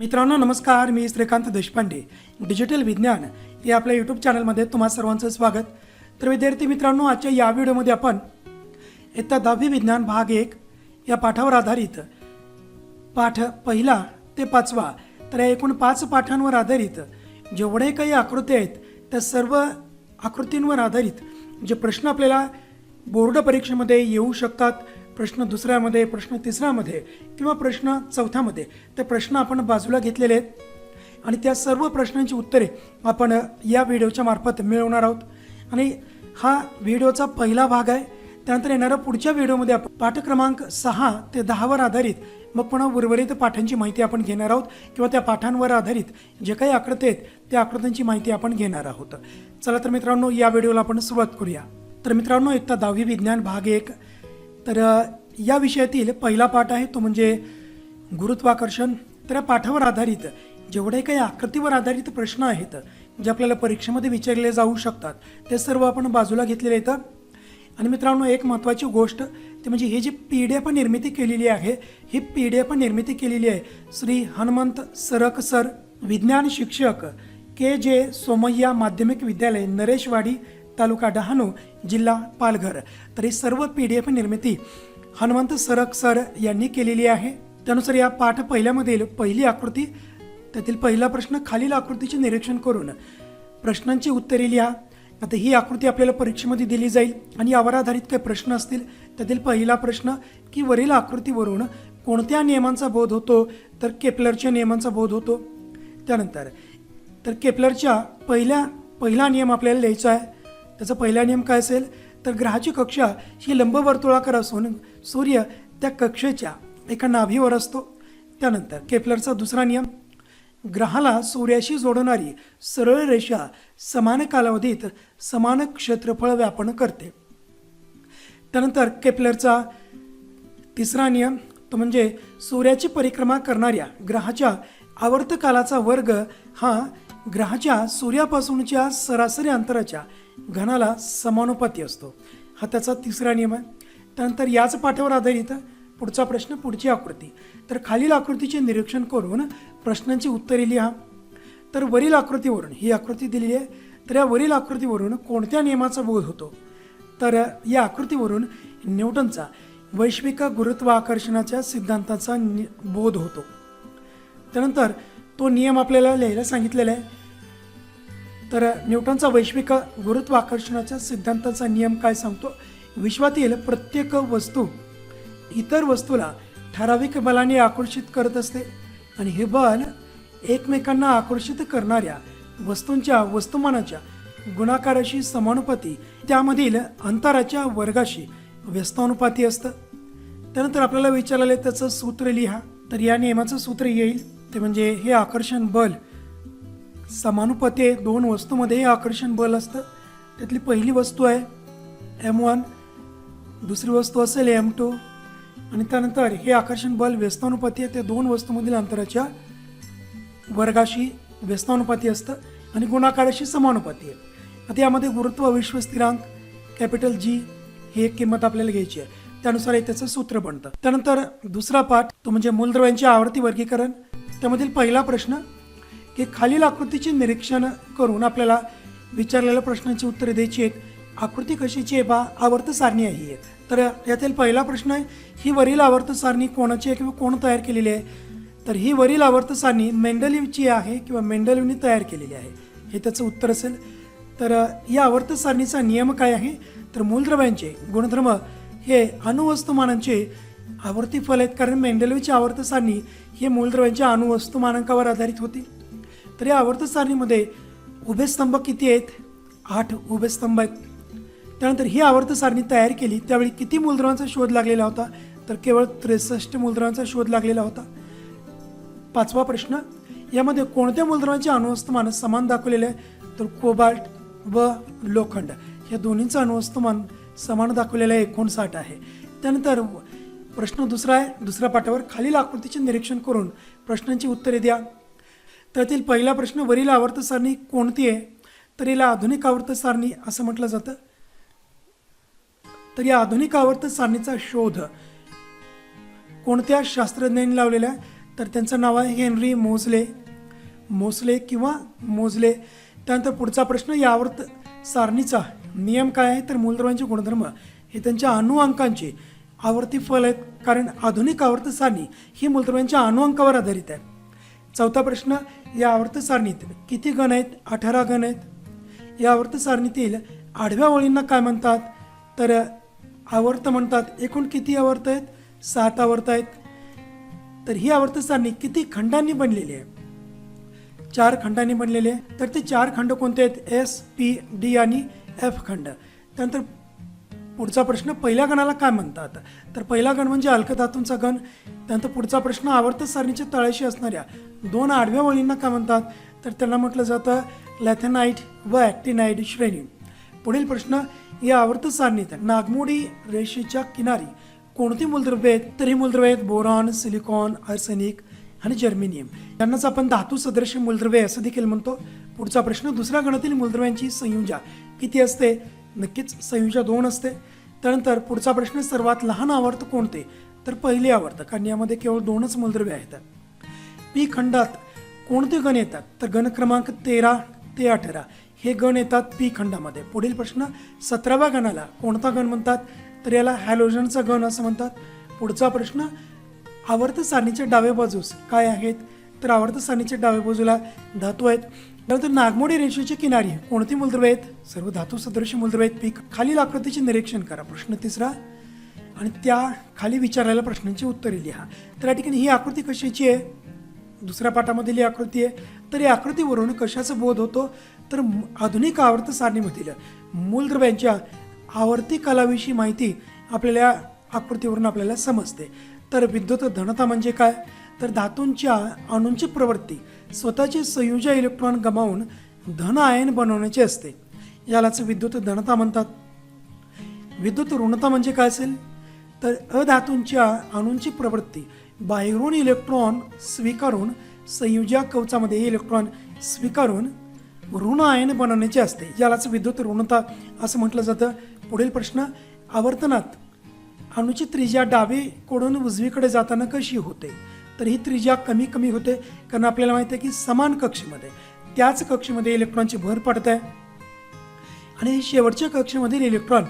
मित्रांनो नमस्कार, मी श्रीकांत देशपांडे. डिजिटल विज्ञान या आपल्या यूट्यूब चॅनलमध्ये तुम्हा सर्वांचं स्वागत. तर विद्यार्थी मित्रांनो, आजच्या या व्हिडिओमध्ये आपण इयत्ता 10वी विज्ञान भाग 1 या पाठावर आधारित पाठ पहिला ते 5वा, तर या एकूण 5 पाठांवर आधारित जेवढे काही आकृती आहेत त्या सर्व आकृतींवर आधारित जे प्रश्न आपल्याला बोर्ड परीक्षेमध्ये येऊ शकतात, प्रश्न दुसऱ्यामध्ये, प्रश्न तिसऱ्यामध्ये किंवा प्रश्न चौथ्यामध्ये, ते प्रश्न आपण बाजूला घेतलेले आहेत आणि त्या सर्व प्रश्नांची उत्तरे आपण या व्हिडिओच्या मार्फत मिळवणार आहोत. आणि हा व्हिडिओचा पहिला भाग आहे. त्यानंतर येणाऱ्या पुढच्या व्हिडिओमध्ये आपण पाठ क्रमांक 6 ते 10 वर आधारित मग पुन्हा उर्वरित पाठांची माहिती आपण घेणार आहोत किंवा त्या पाठांवर आधारित जे काही आकृती आहेत त्या आकृत्यांची माहिती आपण घेणार आहोत. चला तर मित्रांनो, या व्हिडिओला आपण सुरुवात करूया. तर मित्रांनो, इयत्ता 10वी विज्ञान भाग 1, तर या विषयातील पहिला पाठ आहे तो म्हणजे गुरुत्वाकर्षण. तर या पाठावर आधारित जेवढे काही आकृतीवर आधारित प्रश्न आहेत जे आपल्याला परीक्षेमध्ये विचारले जाऊ शकतात ते सर्व आपण बाजूला घेतलेले आहेत. आणि मित्रांनो, एक महत्त्वाची गोष्ट ते म्हणजे ही जी PDF निर्मिती केलेली आहे, ही PDF निर्मिती केलेली आहे श्री हनुमंत सरक सर, विज्ञान शिक्षक KJ सोमय्या माध्यमिक विद्यालय, नरेशवाडी, तालुका डहाणू, जिल्हा पालघर. तर ही सर्व PDF निर्मिती हनुमंत सरक सर यांनी केलेली आहे. त्यानुसार या पाठ पहिल्यामधील पहिली आकृती, त्यातील पहिला प्रश्न, खालील आकृतीचे निरीक्षण करून प्रश्नांची उत्तरे लिहा. आता ही आकृती आपल्याला परीक्षेमध्ये दिली जाईल आणि यावर आधारित काही प्रश्न असतील. त्यातील पहिला प्रश्न की वरील आकृतीवरून कोणत्या नियमांचा बोध होतो, तर केपलरच्या नियमांचा बोध होतो. त्यानंतर तर केपलरच्या पहिला नियम आपल्याला लिहायचा आहे. त्याचा पहिला नियम काय असेल, तर ग्रहाची कक्षा ही लंबवर्तुळाकार असून सूर्य त्या कक्षेच्या एका नाभीवर असतो. त्यानंतर केपलरचा दुसरा नियम, ग्रहाला सूर्याशी जोडणारी सरळ रेषा समान कालावधीत समान क्षेत्रफळ व्यापन करते. त्यानंतर केपलरचा तिसरा नियम तो म्हणजे सूर्याची परिक्रमा करणाऱ्या ग्रहाच्या आवर्तकालाचा वर्ग हा ग्रहाच्या सूर्यापासूनच्या सरासरी अंतराच्या घनाला समानुपाती असतो. हा त्याचा तिसरा नियम आहे. त्यानंतर याच पाठावर आधारित पुढचा प्रश्न, पुढची आकृती. तर खालील आकृतीचे निरीक्षण करून प्रश्नांची उत्तरे लिहा. तर वरील आकृतीवरून, ही आकृती दिलेली आहे, तर या वरील आकृतीवरून कोणत्या नियमाचा बोध होतो, तर या आकृतीवरून न्यूटनचा वैश्विक गुरुत्वाकर्षणाच्या सिद्धांताचा बोध होतो. त्यानंतर तो नियम आपल्याला लिहायला सांगितलेला आहे. तर न्यूटनचा वैश्विक गुरुत्वाकर्षणाच्या सिद्धांताचा नियम काय सांगतो, विश्वातील प्रत्येक वस्तू इतर वस्तूला ठराविक बलाने आकर्षित करत असते आणि हे बल एकमेकांना आकर्षित करणाऱ्या वस्तूंच्या वस्तुमानाच्या गुणाकाराशी समानुपाती, त्यामधील अंतराच्या वर्गाशी व्यस्तानुपाती असतं. त्यानंतर आपल्याला विचारलेलं त्याचं सूत्र लिहा. तर या नियमाचं सूत्र येईल ते म्हणजे हे आकर्षण बल समानुपाती आहे. दोन वस्तूमध्ये हे आकर्षण बल असतं. त्यातली पहिली वस्तू आहे M1, दुसरी वस्तू असेल M2 आणि त्यानंतर हे आकर्षण बल व्यस्तानुपाती आहे. त्या दोन वस्तूमधील अंतराच्या वर्गाशी व्यस्तानुपाती असतं आणि गुणाकाराशी समानुपाती आहे. आता यामध्ये गुरुत्व विश्व स्थिरांक कॅपिटल G ही एक किंमत आपल्याला घ्यायची आहे. त्यानुसार त्याचं सूत्र बनतं. त्यानंतर दुसरा पाठ तो म्हणजे मूलद्रव्यांचे आवर्ती वर्गीकरण. त्यामधील पहिला प्रश्न की खालील आकृतीचे निरीक्षण करून आपल्याला विचारलेल्या प्रश्नांची उत्तरे द्यायची आहेत. आकृती कशाची आहे बा, आवर्त सारणी आहे ही. तर यातील पहिला प्रश्न आहे, ही वरील आवर्त सारणी कोणाची आहे किंवा कोण तयार केलेली आहे, तर ही वरील आवर्त सारणी मेंडलीवची आहे किंवा मेंडलीवने तयार केलेली आहे, हे त्याचं उत्तर असेल. तर या आवर्त सारणीचा नियम काय आहे, तर मूलद्रव्यांचे गुणधर्म हे अणुवस्तुमानांचे आवर्ती फल आहेत, कारण मेंडलीवची आवर्त सारणी ही मूलद्रव्यांच्या अणुवस्तुमानांकावर आधारित होती. तर या आवर्त सारणीमध्ये उभे स्तंभ किती आहेत, 8 उभे स्तंभ आहेत. त्यानंतर ही आवर्त सारणी तयार केली त्यावेळी किती मूलद्रव्यांचा शोध लागलेला होता, तर केवळ 63 मूलद्रव्यांचा शोध लागलेला होता. पाचवा प्रश्न, यामध्ये कोणत्या मूलद्रव्यांचे अणुवस्तुमान समान दाखवलेले आहे, तर कोबाल्ट व लोखंड या दोन्हींचं अणुवस्तुमान समान दाखवलेलं आहे, 59 आहे. त्यानंतर प्रश्न दुसरा आहे, दुसऱ्या पाठावर खालील आकृतीचे निरीक्षण करून प्रश्नांची उत्तरे द्या. त्यातील पहिला प्रश्न, वरील आवर्त सारणी कोणती आहे, तर याला आधुनिक आवर्त सारणी असं म्हटलं जातं. तर या आधुनिक आवर्त सारणीचा शोध कोणत्या शास्त्रज्ञांनी लावलेला आहे, तर त्यांचं नाव आहे हेनरी मोसले किंवा मोजले. त्यानंतर पुढचा प्रश्न, या आवर्त सारणीचा नियम काय आहे? तर मूलद्रव्यांचे गुणधर्म हे त्यांच्या अणुअंकांचे आवर्ती फल आहेत, कारण आधुनिक आवर्त सारणी ही मूलद्रव्यांच्या अणुअंकावर आधारित आहे. चौथा प्रश्न, या आवर्त सारणीत किती गण आहेत? 18 गण आहेत. या आवर्त सारणीतील आडव्या ओळींना काय म्हणतात? तर आवर्त म्हणतात. एकूण किती आवर्त आहेत? 7 आवर्त आहेत. तर ही आवर्त सारणी किती खंडांनी बनलेली आहे? 4 खंडांनी बनलेली आहे. तर ते 4 खंड कोणते आहेत? एस, पी, डी आणि एफ खंड. त्यानंतर पुढचा प्रश्न, पहिल्या गणाला काय म्हणतात? तर पहिला गण म्हणजे अल्कधातूंचा गण. त्यानंतर पुढचा प्रश्न, आवर्त सारणीच्या तळाशी असणाऱ्या 2 आडव्या ओळींना काय म्हणतात? तर त्यांना म्हटलं जातं लॅथेनाइट व ॲक्टिनाइड श्रेणी. पुढील प्रश्न, या आवर्त सारणीत नागमोडी रेषेच्या किनारी कोणती मूलद्रव्ये आहेत? तर ही मूलद्रव्ये आहेत बोरॉन, सिलिकॉन, आर्सेनिक आणि जर्मेनियम. त्यांनाच आपण धातू सदृश मूलद्रव्ये असं देखील म्हणतो. पुढचा प्रश्न, दुसऱ्या गणातील मूलद्रव्यांची संयुजा किती असते? नक्कीच संयुजा 2 असते. त्यानंतर पुढचा प्रश्न, सर्वात लहान आवर्त कोणते? तर पहिले आवर्त, कारण यामध्ये केवळ 2च मूलद्रव्ये आहेत. पी खंडात कोणते गण येतात? तर गण क्रमांक 13 ते 18 हे गण येतात पी खंडामध्ये. पुढील प्रश्न, 17व्या गणाला कोणता गण म्हणतात? तर याला हॅलोजनचा गण असं म्हणतात. पुढचा प्रश्न, आवर्त सारणीच्या डाव्या बाजूस काय आहेत? तर आवर्त सारणीच्या डाव्या बाजूला धातू आहेत. त्यानंतर नागमोडी रेषेच्या किनारी कोणती मूलद्रव्ये आहेत? सर्व धातू सदृश मूलद्रव्ये आहेत. पीक खालील आकृतीचे निरीक्षण करा. प्रश्न 3 आणि त्या खाली विचारलेल्या प्रश्नांची उत्तरे लिहा. तर या ठिकाणी ही आकृती कशाची आहे? दुसऱ्या पाठामधील ही आकृती आहे. तर या आकृतीवरून कशाचा बोध होतो? तर आधुनिक आवर्त सारणीमधील मूलद्रव्यांच्या आवर्ती कालाविषयी माहिती आपल्याला आकृतीवरून आपल्याला समजते. तर विद्युत धनता म्हणजे काय? तर धातूंच्या अणूंची प्रवृत्ती स्वतःचे संयोजी इलेक्ट्रॉन गमावून धन आयन बनवण्याची असते, यालाच विद्युत धनता म्हणतात. विद्युत ऋणता म्हणजे काय असेल? तर अधातूंच्या अणूंची प्रवृत्ती बाहेरून इलेक्ट्रॉन स्वीकारून संयोजी कवचामध्ये इलेक्ट्रॉन स्वीकारून ऋण आयन बनवण्याची असते, यालाच विद्युत ऋणता असं म्हटलं जातं. पुढील प्रश्न, आवर्तनात अणूची त्रिज्या डावीकडून उजवीकडे जाताना कशी होते? तर ही त्रिज्या कमी कमी होते, कारण आपल्याला माहिती आहे की समान कक्षेमध्ये त्याच कक्षेमध्ये इलेक्ट्रॉनची भर पडते आहे आणि शेवटच्या कक्षेमधील इलेक्ट्रॉन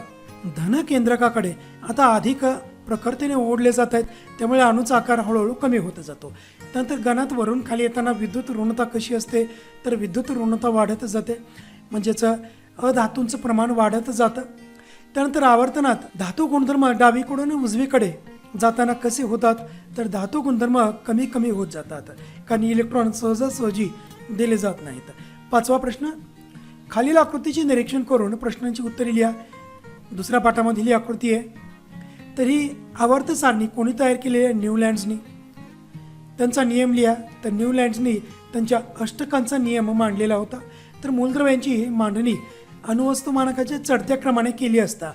धन केंद्रकाकडे आता अधिक प्रखरतेने ओढले जात आहेत, त्यामुळे अणूचा आकार हळूहळू कमी होत जातो. त्यानंतर गणात वरून खाली येताना विद्युत ऋणता कशी असते? तर विद्युत ऋणता वाढत जाते, म्हणजेच अधातूंचं प्रमाण वाढत जातं. त्यानंतर आवर्तनात धातू गुणधर्म डावीकडून उजवीकडे जाताना कसे होतात? तर धातू गुणधर्म कमी कमी होत जातात, कारण इलेक्ट्रॉन सहजासहजी दिले जात नाहीत. 5वा प्रश्न, खालील आकृतीचे निरीक्षण करून प्रश्नांची उत्तरे लिहा. दुसऱ्या पाठामधील ही आकृती आहे. तर ही आवर्त सारणी कोणी तयार केलेली आहे? न्यूलँड्सनी. त्यांचा नियम लिहा. तर न्यूलँड्सनी त्यांच्या अष्टकांचा नियम मांडलेला होता. तर मूलद्रव्यांची मांडणी अणुवस्तुमानकाच्या चढत्या क्रमाने केली असता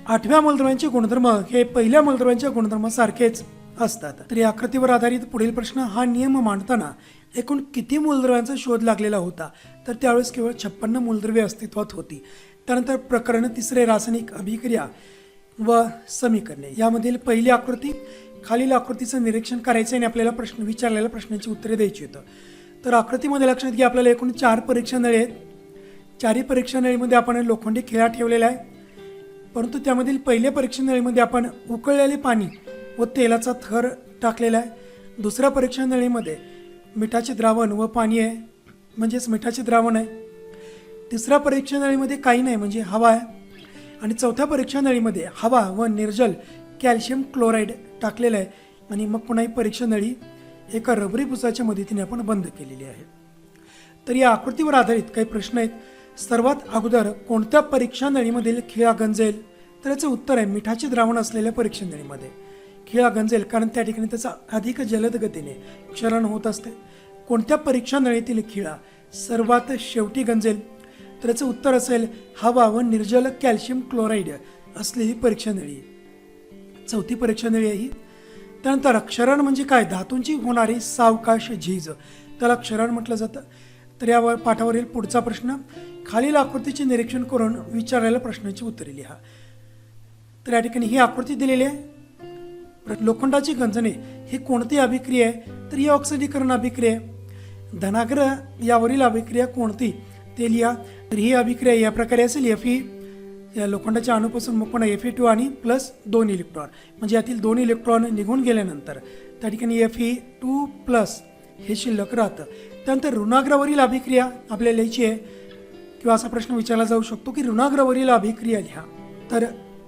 8व्या मूलद्रव्यांचे गुणधर्म हे पहिल्या मूलद्रव्यांच्या गुणधर्मासारखेच असतात. तर या आकृतीवर आधारित पुढील प्रश्न, हा नियम मांडताना एकूण किती मूलद्रव्यांचा शोध लागलेला होता? तर त्यावेळेस केवळ 56 मूलद्रव्ये अस्तित्वात होती. त्यानंतर प्रकरण 3, रासायनिक अभिक्रिया व समीकरणे. यामधील पहिली आकृती, खालील आकृतीचं निरीक्षण करायचं आणि आपल्याला प्रश्न विचारलेल्या प्रश्नांची उत्तरे द्यायची होतं. तर आकृतीमध्ये लक्षात घ्या, आपल्याला एकूण 4 परीक्षा नळी आहेत. 4ही परीक्षा नळीमध्ये आपण लोखंडी खिळा ठेवलेला आहे, परंतु त्यामधील पहिल्या परीक्षा नळीमध्ये आपण उकळलेले पाणी व तेलाचा थर टाकलेला आहे. दुसऱ्या परीक्षा नळीमध्ये मिठाचे द्रावण व पाणी आहे, म्हणजेच मिठाचे द्रावण आहे. तिसऱ्या परीक्षा नळीमध्ये काही नाही, म्हणजे हवा आहे. आणि चौथ्या परीक्षा नळीमध्ये हवा व निर्जल कॅल्शियम क्लोराईड टाकलेलं आहे. आणि मग पुन्हा ही परीक्षा नळी एका रबरी पुसाच्या मदतीने आपण बंद केलेली आहे. तर या आकृतीवर आधारित काही प्रश्न आहेत. सर्वात अगोदर कोणत्या परीक्षा नळीमधील खिळा गंजेल? तर याचं उत्तर आहे मिठाचे द्रावण असलेल्या परीक्षा नळीमध्ये खिळा गंजेल, कारण त्या ठिकाणी त्याचा अधिक जलद गतीने क्षरण होत असते. कोणत्या परीक्षा नळीतील खिळा सर्वात शेवटी गंजेल? तर याचं उत्तर असेल हवा व निर्जल कॅल्शियम क्लोराईड असलेली परीक्षा नळी, चौथी परीक्षा नळी आहे ही. त्यानंतर क्षरण म्हणजे काय? धातूंची होणारी सावकाश झीज, त्याला क्षरण म्हटलं जातं. तर यावर पाठावरील पुढचा प्रश्न, खालील आकृतीचे निरीक्षण करून विचारलेल्या प्रश्नांची उत्तरे लिहा. तर या ठिकाणी ही आकृती दिलेली आहे. लोखंडाची गंजणे ही कोणती अभिक्रिया आहे? तर ही ऑक्सिडीकरण अभिक्रिया आहे. धनाग्र यावरील अभिक्रिया कोणती ते लिहा. तर ही अभिक्रिया या प्रकारे असेल. Fe या लोखंडाच्या अणूपासून मग पुन्हा Fe2 आणि प्लस 2 इलेक्ट्रॉन, म्हणजे यातील 2 इलेक्ट्रॉन निघून गेल्यानंतर त्या ठिकाणी Fe2 प्लस हे शिल्लक राहतं. त्यानंतर ऋणाग्रावरील अभिक्रिया आपल्याला लिहायची आहे, किंवा असा प्रश्न विचारला जाऊ शकतो की ऋणाग्रावरील अभिक्रिया लिहा. तर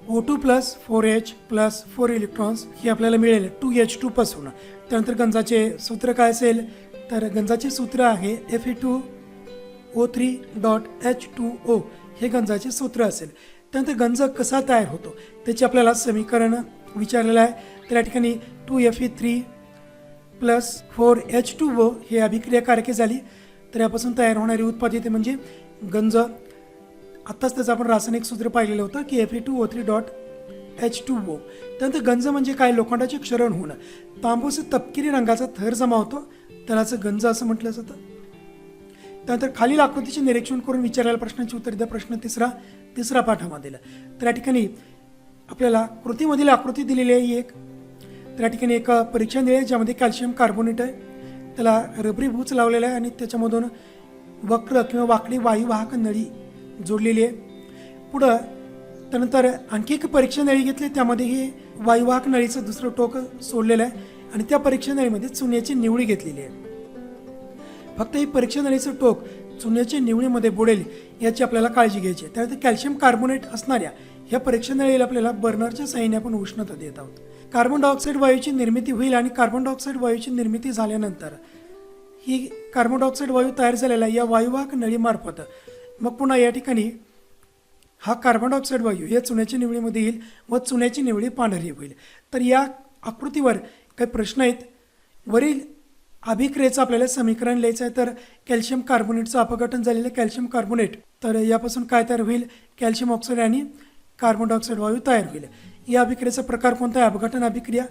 O2 plus 4H plus 4 electrons ही आपल्याला मिळेल 2H2 पासून. त्यानंतर गंजाचे सूत्र काय असेल? तर गंजाचे सूत्र आहे Fe2O3.H2O हे गंजाचे सूत्र असेल. त्यानंतर गंज कसा तयार होतो त्याचे आपल्याला समीकरण विचारलेलं आहे. तर या ठिकाणी 2Fe3 प्लस 4H2O हे अभिक्रिया कारके झाली. तर यापासून तयार होणारी उत्पादिते म्हणजे गंज. आत्ताच त्याचं आपण रासायनिक सूत्र पाहिलेलं होतं की Fe2O3.H2O. त्यानंतर गंज म्हणजे काय? लोखंडाचे क्षरण होणं. तांबूस तपकिरी रंगाचा थर जमा होतो त्यालाच गंज असं म्हटलं जातं. त्यानंतर खालील आकृतीचे निरीक्षण करून विचारलेल्या प्रश्नाची उत्तर द्या. प्रश्न तिसरा पाठामधील. तर या ठिकाणी आपल्याला कृतीमधील आकृती दिलेली आहे एक. तर या ठिकाणी एक परीक्षा दिली आहे ज्यामध्ये कॅल्शियम कार्बोनेट आहे, त्याला रबरी भूच लावलेला आहे आणि त्याच्यामधून वक्र किंवा वाकडी वायुवाहक नळी जोडलेली आहे. पुढं त्यानंतर आणखी एक परीक्षा नळी घेतली, त्यामध्ये ही वायुवाहक नळीचं दुसरं टोक सोडलेलं आहे आणि त्या परीक्षा नळीमध्ये चुन्याची निवडी घेतलेली आहे. फक्त ही परीक्षा नळीचं टोक चुन्याच्या निवडीमध्ये बुडेल याची आपल्याला काळजी घ्यायची आहे. त्यानंतर कॅल्शियम कार्बोनेट असणाऱ्या ह्या परीक्षा नळीला आपल्याला बर्नरच्या साहाय्याने आपण उष्णता देत आहोत. कार्बन डायऑक्साईड वायूची निर्मिती होईल आणि कार्बन डायऑक्साईड वायूची निर्मिती झाल्यानंतर ही कार्बन डायऑक्साईड वायू तयार झालेला या वायुवाहक नळीमार्फत मग पुन्हा या ठिकाणी हा कार्बन डायऑक्साईड वायू या चुन्याच्या निवडीमध्ये येईल व चुन्याची निवडी पांढरी होईल. तर या आकृतीवर काही प्रश्न आहेत. वरील अभिक्रियेचं आपल्याला समीकरण लिहायचं आहे. तर कॅल्शियम कार्बोनेटचं अपघटन झालेलं कॅल्शियम कार्बोनेट, तर यापासून काय तयार होईल? कॅल्शियम ऑक्साईड आणि कार्बन डायऑक्साईड वायू तयार होईल. या अभिक्रियेचा प्रकार कोणता आहे? अपघटन अभिक्रिया.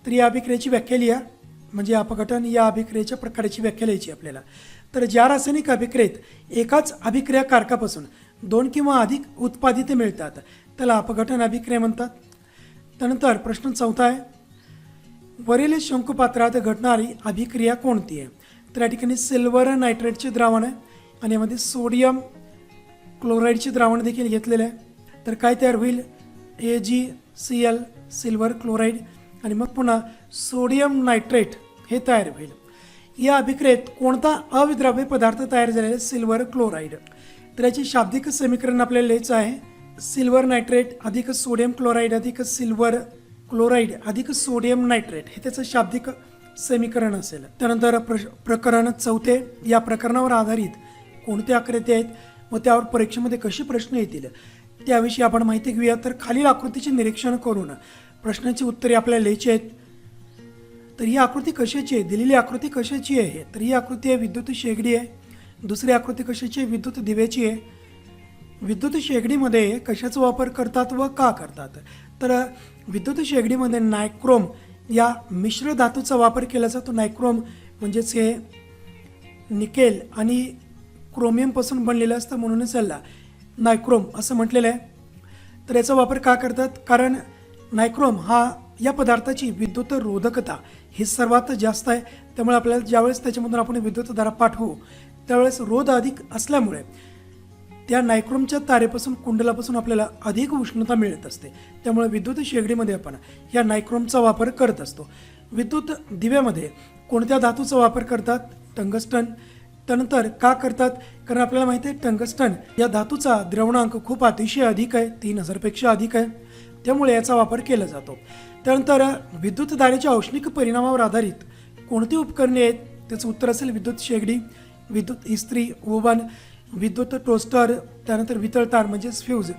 तर या अभिक्रियेची व्याख्या लिहा, म्हणजे अपघटन या अभिक्रियेच्या प्रकाराची व्याख्या लिहायची आपल्याला. तर ज्या रासायनिक अभिक्रियेत एकाच अभिक्रिया कारकापासून 2 किंवा अधिक उत्पादिते मिळतात त्याला अपघटन अभिक्रिया म्हणतात. त्यानंतर प्रश्न 4 आहे, वरील शंकुपात्रात घडणारी अभिक्रिया कोणती आहे? तर या ठिकाणी सिल्वर नायट्रेटचे द्रावण आहे आणि यामध्ये सोडियम क्लोराईडचे द्रावण देखील घेतलेलं आहे. तर काय तयार होईल? AgCl सिल्वर क्लोराईड आणि मग पुन्हा सोडियम नायट्रेट हे तयार होईल. या अभिक्रियेत कोणता अविद्राव्य पदार्थ तयार झालेला? Silver chloride. तर याचे शाब्दिक समीकरण आपल्याला लिहायचं आहे. सिल्वर नायट्रेट अधिक सोडियम क्लोराईड अधिक सिल्वर क्लोराईड अधिक सोडियम नायट्रेट हे त्याचं शाब्दिक समीकरण असेल. त्यानंतर प्रकरण 4 या प्रकरणावर आधारित कोणत्या आकृती आहेत व त्यावर परीक्षेमध्ये कसे प्रश्न येतील त्याविषयी आपण माहिती घेऊया. तर खालील आकृतीचे निरीक्षण करून प्रश्नाची उत्तरे आपल्याला लिहायची आहेत. तर ही आकृती कशाची आहे? दिलेली आकृती कशाची आहे? तर ही आकृती आहे विद्युत शेगडी आहे. दुसरी आकृती कशाची आहे? विद्युत दिव्याची आहे. विद्युत शेगडीमध्ये कशाचा वापर करतात व का करतात? तर विद्युत शेगडीमध्ये नायक्रोम या मिश्र धातूचा वापर केला जातो. नायक्रोम म्हणजेच हे निकेल आणि क्रोमियमपासून बनलेलं असतं म्हणूनच याला नायक्रोम असं म्हटलेलं आहे. तर याचा वापर का करतात? कारण नायक्रोम हा या पदार्थाची विद्युत रोधकता ही सर्वात जास्त आहे. त्यामुळे आपल्याला ज्यावेळेस त्याच्यामधून आपण विद्युतधारा पाठवू त्यावेळेस रोध अधिक असल्यामुळे त्या नायक्रोमच्या तारेपासून कुंडलापासून आपल्याला अधिक उष्णता मिळत असते. त्यामुळे विद्युत शेगडीमध्ये आपण या नायक्रोमचा वापर करत असतो. विद्युत दिव्यामध्ये कोणत्या धातूचा वापर करतात? टंगस्टन. त्यानंतर का करतात? कारण आपल्याला माहिती आहे टंगस्टन या धातूचा द्रवणांक खूप अतिशय अधिक आहे, 3000 पेक्षा अधिक आहे. त्यामुळे याचा वापर केला जातो. त्यानंतर विद्युत धारेच्या औष्णिक परिणामावर आधारित कोणती उपकरणे आहेत? त्याचं उत्तर असेल विद्युत शेगडी, विद्युत इस्त्री, ओव्हन, विद्युत टोस्टर, त्यानंतर वितळतार म्हणजेच फ्यूज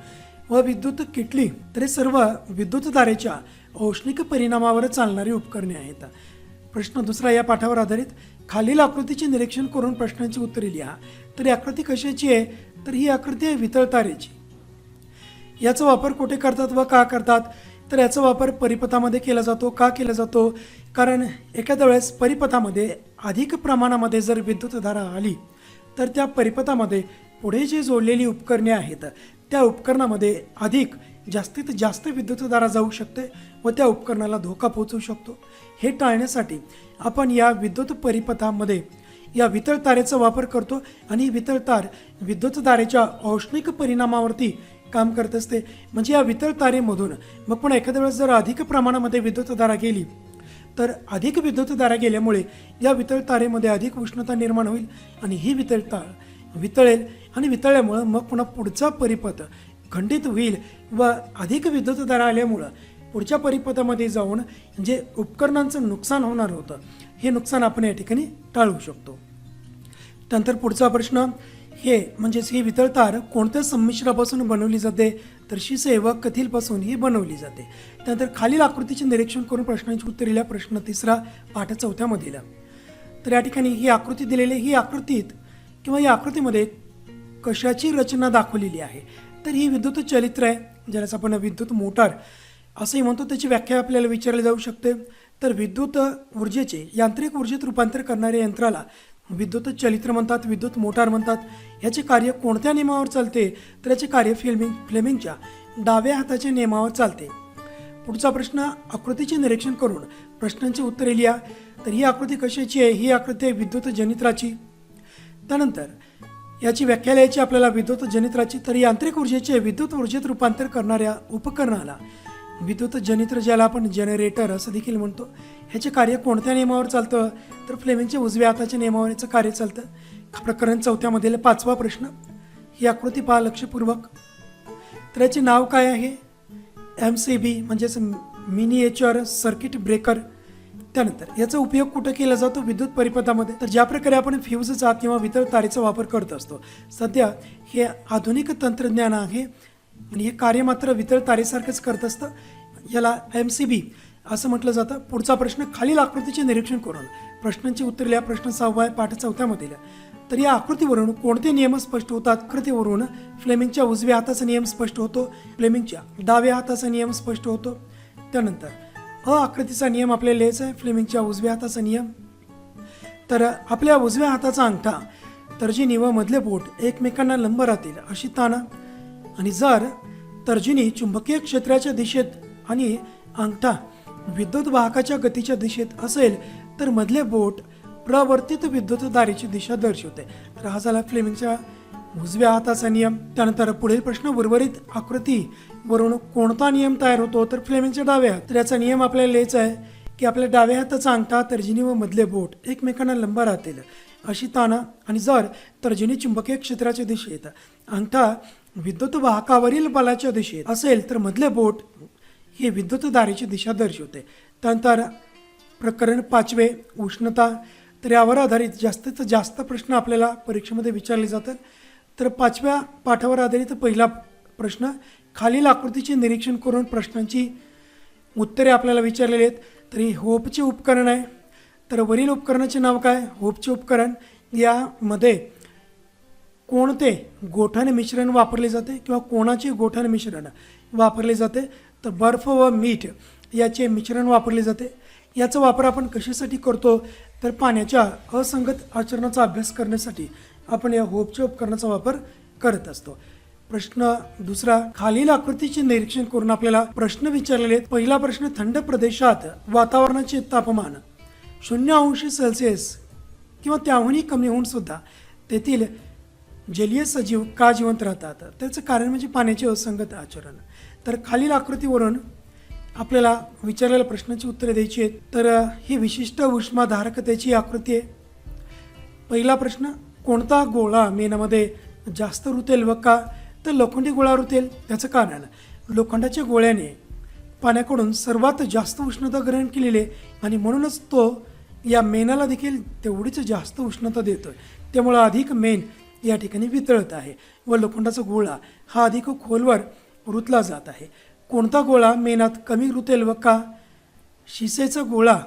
व विद्युत किटली. तर हे सर्व विद्युत धारेच्या औष्णिक परिणामावर चालणारी उपकरणे आहेत. प्रश्न 2 या पाठावर आधारित खालील आकृतीचे निरीक्षण करून प्रश्नांची उत्तरे लिहा. तर ही आकृती कशाची आहे? तर ही आकृती आहे वितळतारेची. याचा वापर कुठे करतात व का करतात? तर याचा वापर परिपथामध्ये केला जातो. का केला जातो? कारण एखाद्या वेळेस परिपथामध्ये अधिक प्रमाणामध्ये जर विद्युतधारा आली तर त्या परिपथामध्ये पुढे जी जोडलेली उपकरणे आहेत त्या उपकरणामध्ये अधिक जास्तीत जास्त विद्युतधारा जाऊ शकते व त्या उपकरणाला धोका पोहोचू शकतो. हे टाळण्यासाठी आपण या विद्युत परिपथामध्ये या वितळ तारेचा वापर करतो आणि ही वितळ तार विद्युतधारेच्या औष्णिक परिणामावरती काम करत असते. म्हणजे या वितळ तारेमधून मग पण एखाद्या वेळेस जर अधिक प्रमाणामध्ये विद्युतधारा गेली तर अधिक विद्युतधारा गेल्यामुळे या वितळ तारेमध्ये अधिक उष्णता निर्माण होईल आणि ही वितळ तार वितळेल आणि वितळल्यामुळं मग पुन्हा पुढचा परिपथ खंडित होईल व अधिक विद्युतधारा आल्यामुळं पुढच्या परिपथामध्ये जाऊन जे उपकरणांचं नुकसान होणार होतं हे नुकसान आपण या ठिकाणी टाळू शकतो. त्यानंतर पुढचा प्रश्न हे म्हणजेच ही वितळ तार कोणत्या संमिश्रापासून बनवली जाते तर शिसे व कथीलपासून ही बनवली जाते. त्यानंतर खालील आकृतीचे निरीक्षण करून प्रश्नांची उत्तर दिल्या. प्रश्न 3 पाठ 4 मधील. तर या ठिकाणी ही आकृती दिलेली ही आकृतीत किंवा या आकृतीमध्ये कशाची रचना दाखवलेली आहे तर ही विद्युत चलित्र आहे, ज्यालाच आपण विद्युत मोटार असंही म्हणतो. त्याची व्याख्या आपल्याला विचारली जाऊ शकते. तर विद्युत ऊर्जेचे यांत्रिक ऊर्जेत रूपांतर करणाऱ्या यंत्राला विद्युत चलित्र म्हणतात, विद्युत मोटार म्हणतात. याचे कार्य कोणत्या नियमावर चालते तर याचे कार्य फ्लेमिंगच्या डाव्या हाताच्या नियमावर चालते. पुढचा प्रश्न आकृतीचे निरीक्षण करून प्रश्नांची उत्तरे लिहा. तर ही आकृती कशाची आहे? ही आकृती आहे विद्युत जनित्राची. त्यानंतर याची व्याख्या लिहायची आपल्याला विद्युत जनित्राची. तर यांत्रिक ऊर्जेचे विद्युत ऊर्जेत रूपांतर करणाऱ्या उपकरणाला विद्युत जनित्र, ज्याला आपण जनरेटर असं देखील म्हणतो, ह्याचे कार्य कोणत्या नियमावर चालतं तर फ्लेमिंगच्या उजव्या हाताच्या नियमावर याचं कार्य चालतं. प्रकरण 4 मधील 5वा प्रश्न. ही आकृती पहा लक्षपूर्वक. तर याचे नाव काय आहे? MCB म्हणजेच मिनिएचर सर्किट ब्रेकर. त्यानंतर याचा उपयोग कुठं केला जातो? विद्युत परिपथामध्ये. तर ज्या प्रकारे आपण फ्यूजचा किंवा वितळ तारेचा वापर करत असतो, सध्या हे आधुनिक तंत्रज्ञान आहे आणि हे कार्य मात्र वितळ तारेसारखंच करत असतं. याला MCB असं म्हटलं जातं. पुढचा प्रश्न खालील आकृतीचे निरीक्षण करून प्रश्नांची उत्तरे लिहा. प्रश्न 6 आहे पाठ 4 मधील. तर या आकृतीवरून कोणते नियम स्पष्ट होतात? आकृतीवरून फ्लेमिंगच्या उजव्या हाताचा नियम स्पष्ट होतो, फ्लेमिंगच्या डाव्या हाताचा नियम स्पष्ट होतो. त्यानंतर आकृतीचा नियम आपल्याला लिहायचा आहे, फ्लेमिंगच्या उजव्या हाताचा नियम. तर आपल्या उजव्या हाताचा अंगठा, तर्जनी व मधले बोट एकमेकांना लंब राहतील अशी ताणा आणि जर तर्जनी चुंबकीय क्षेत्राच्या दिशेत आणि अंगठा विद्युत वाहकाच्या गतीच्या दिशेत असेल तर मधले बोट प्रवर्तित विद्युतधारेची दिशा दर्शवते. तर हा झाला फ्लेमिंगच्या उजव्या हाताचा नियम. त्यानंतर पुढील प्रश्न, उर्वरित आकृतीवरून कोणता नियम तयार होतो तर फ्लेमिंगच्या डाव्या हात. तर याचा नियम आपल्याला लिहायचा आहे की आपल्या डाव्या हाताचा अंगठा, तर्जनी व मधले बोट एकमेकांना लंब राहतील अशी ताणा आणि जर तर्जनी चुंबकीय क्षेत्राच्या दिशेत, अंगठा विद्युत वाहकावरील बलाच्या दिशेत असेल तर मधले बोट ही विद्युतधारेची दिशा दर्शवते. त्यानंतर प्रकरण 5 उष्णता. तर यावर आधारित जास्तीत जास्त प्रश्न आपल्याला परीक्षेमध्ये विचारले जातात. तर 5व्या पाठावर आधारित पहिला प्रश्न, खालील आकृतीचे निरीक्षण करून प्रश्नांची उत्तरे आपल्याला विचारलेली आहेत. तर ही होपचे उपकरण आहे. तर वरील उपकरणाचे नाव काय? होपचे उपकरण. यामध्ये कोणते गोठण मिश्रण वापरले जाते किंवा कोणाचे गोठण मिश्रण वापरले जाते तर बर्फ व मीठ याचे मिश्रण वापरले जाते. याचा वापर आपण कशासाठी करतो तर पाण्याच्या असंगत आचरणाचा अभ्यास करण्यासाठी आपण या होपच्या उपकरणाचा वापर करत असतो. प्रश्न 2, खालील आकृतीचे निरीक्षण करून आपल्याला प्रश्न विचारलेले आहेत. पहिला प्रश्न, थंड प्रदेशात वातावरणाचे तापमान 0°C किंवा त्याहूनही कमी होऊन सुद्धा तेथील जलीय सजीव का जिवंत राहतात? त्याचं कारण म्हणजे पाण्याचे असंगत आचरण. तर खालील आकृतीवरून आपल्याला विचारलेल्या प्रश्नाची उत्तरे द्यायची आहेत. तर ही विशिष्ट उष्माधारकतेची आकृती आहे. पहिला प्रश्न, कोणता गोळा मेणामध्ये जास्त रुतेल व का तर लोखंडी गोळा रुतेल? त्याचं कारण, लोखंडाच्या गोळ्याने पाण्याकडून सर्वात जास्त उष्णता ग्रहण केलेली आहे आणि म्हणूनच तो या मेणाला देखील तेवढीच जास्त उष्णता देतो. त्यामुळं अधिक मेण या ठिकाणी वितळत आहे व लोखंडाचा गोळा हा अधिक खोलवर रुतला जात आहे. कोणता गोळा मेणात कमी रुतेल व का? शिसेचा गोळा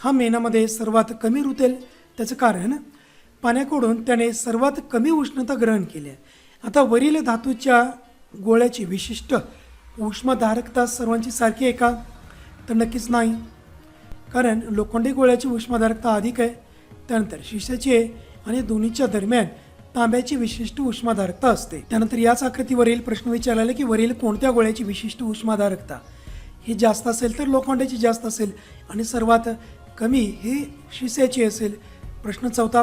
हा मेणामध्ये सर्वात कमी रुतेल. त्याचं कारण, पाण्याकडून त्याने सर्वात कमी उष्णता ग्रहण केली आहे. आता वरील धातूच्या गोळ्याची विशिष्ट उष्माधारकता सर्वांची सारखी आहे का तर नक्कीच नाही, कारण लोखंडी गोळ्याची उष्माधारकता अधिक आहे. त्यानंतर शिसेची आहे आणि दोन्हीच्या दरम्यान तांब्याची विशिष्ट उष्माधारकता असते. त्यानंतर याच आकृतीवरील प्रश्न विचारला की वरील कोणत्या गोळ्याची विशिष्ट उष्माधारकता ही जास्त असेल तर लोखंडाची जास्त असेल आणि सर्वात कमी ही शिस्याची असेल. प्रश्न चौथा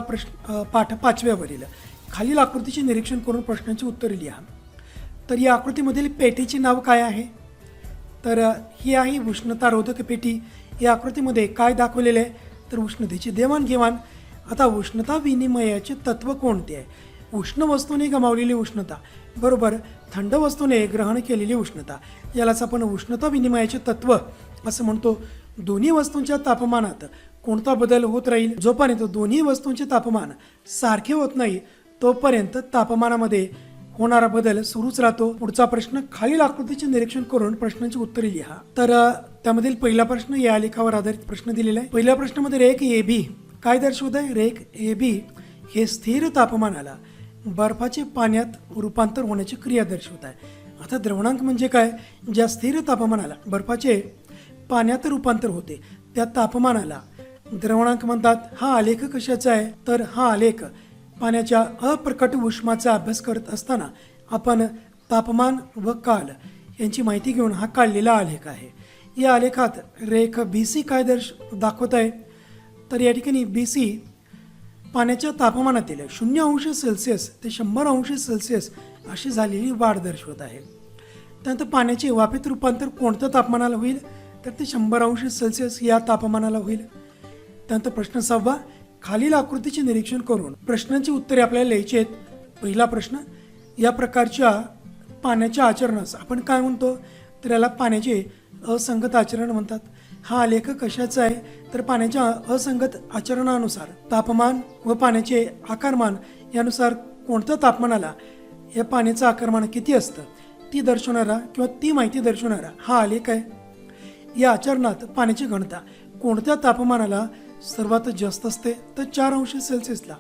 पाठ 5व्यावरील खालील आकृतीचे निरीक्षण करून प्रश्नांची उत्तरे लिहा. तर या आकृतीमधील पेटीचे नाव काय आहे? तर ही आहे उष्णतारोधक पेटी. या आकृतीमध्ये काय दाखवलेले आहे तर उष्णतेची देवाणघेवाण. आता उष्णता विनिमयाचे तत्व कोणते आहे? उष्ण वस्तूने गमावलेली उष्णता बरोबर थंड वस्तूने ग्रहण केलेली उष्णता, यालाच आपण उष्णता विनिमयाचे तत्व असं म्हणतो. दोन्ही वस्तूंच्या तापमानात कोणता बदल होत राहील? जोपर्यंत दोन्ही वस्तूंचे तापमान सारखे होत नाही तोपर्यंत तापमानामध्ये होणारा बदल सुरूच राहतो. पुढचा प्रश्न खालील आकृतीचे निरीक्षण करून प्रश्नांची उत्तरे लिहा. तर त्यामधील पहिला प्रश्न या आलेखावर आधारित प्रश्न दिलेला आहे. पहिल्या प्रश्नामध्ये रेख AB काय दर्शवत आहे? रेख AB हे स्थिर तापमानाला बर्फाचे पाण्यात रूपांतर होण्याची क्रिया दर्शवत आहे. आता द्रवणांक म्हणजे काय? ज्या स्थिर तापमानाला बर्फाचे पाण्यात रूपांतर होते त्या तापमानाला द्रवणांक म्हणतात. हा आलेख कशाचा आहे? तर हा आलेख पाण्याच्या अप्रकट उष्माचा अभ्यास करत असताना आपण तापमान व काल यांची माहिती घेऊन हा काढलेला आलेख आहे. या आलेखात रेख BC काय दाखवत आहे? तर या ठिकाणी BC पाण्याच्या तापमानातील 0°C ते 100°C अशी झालेली वाढ दर्शवत आहे. त्यानंतर पाण्याचे वाफेत रूपांतर कोणत्या तापमानाला होईल? तर ते 100°C या तापमानाला होईल. त्यानंतर प्रश्न 6 खालील आकृतीचे निरीक्षण करून प्रश्नांची उत्तरे आपल्याला लिहायची आहेत. पहिला प्रश्न या प्रकारच्या पाण्याच्या आचरणास आपण काय म्हणतो? तर याला पाण्याचे असंगत आचरण म्हणतात. हा आलेख कशाचा आहे? तर पाण्याच्या असंगत आचरणानुसार तापमान व पाण्याचे आकारमान यानुसार कोणत्या तापमानाला या पाण्याचं आकारमान किती असतं ती दर्शवणारा किंवा ती माहिती दर्शवणारा हा आलेख आहे. या आचरणात पाण्याची घनता कोणत्या तापमानाला सर्वात जास्त असते? तर 4°C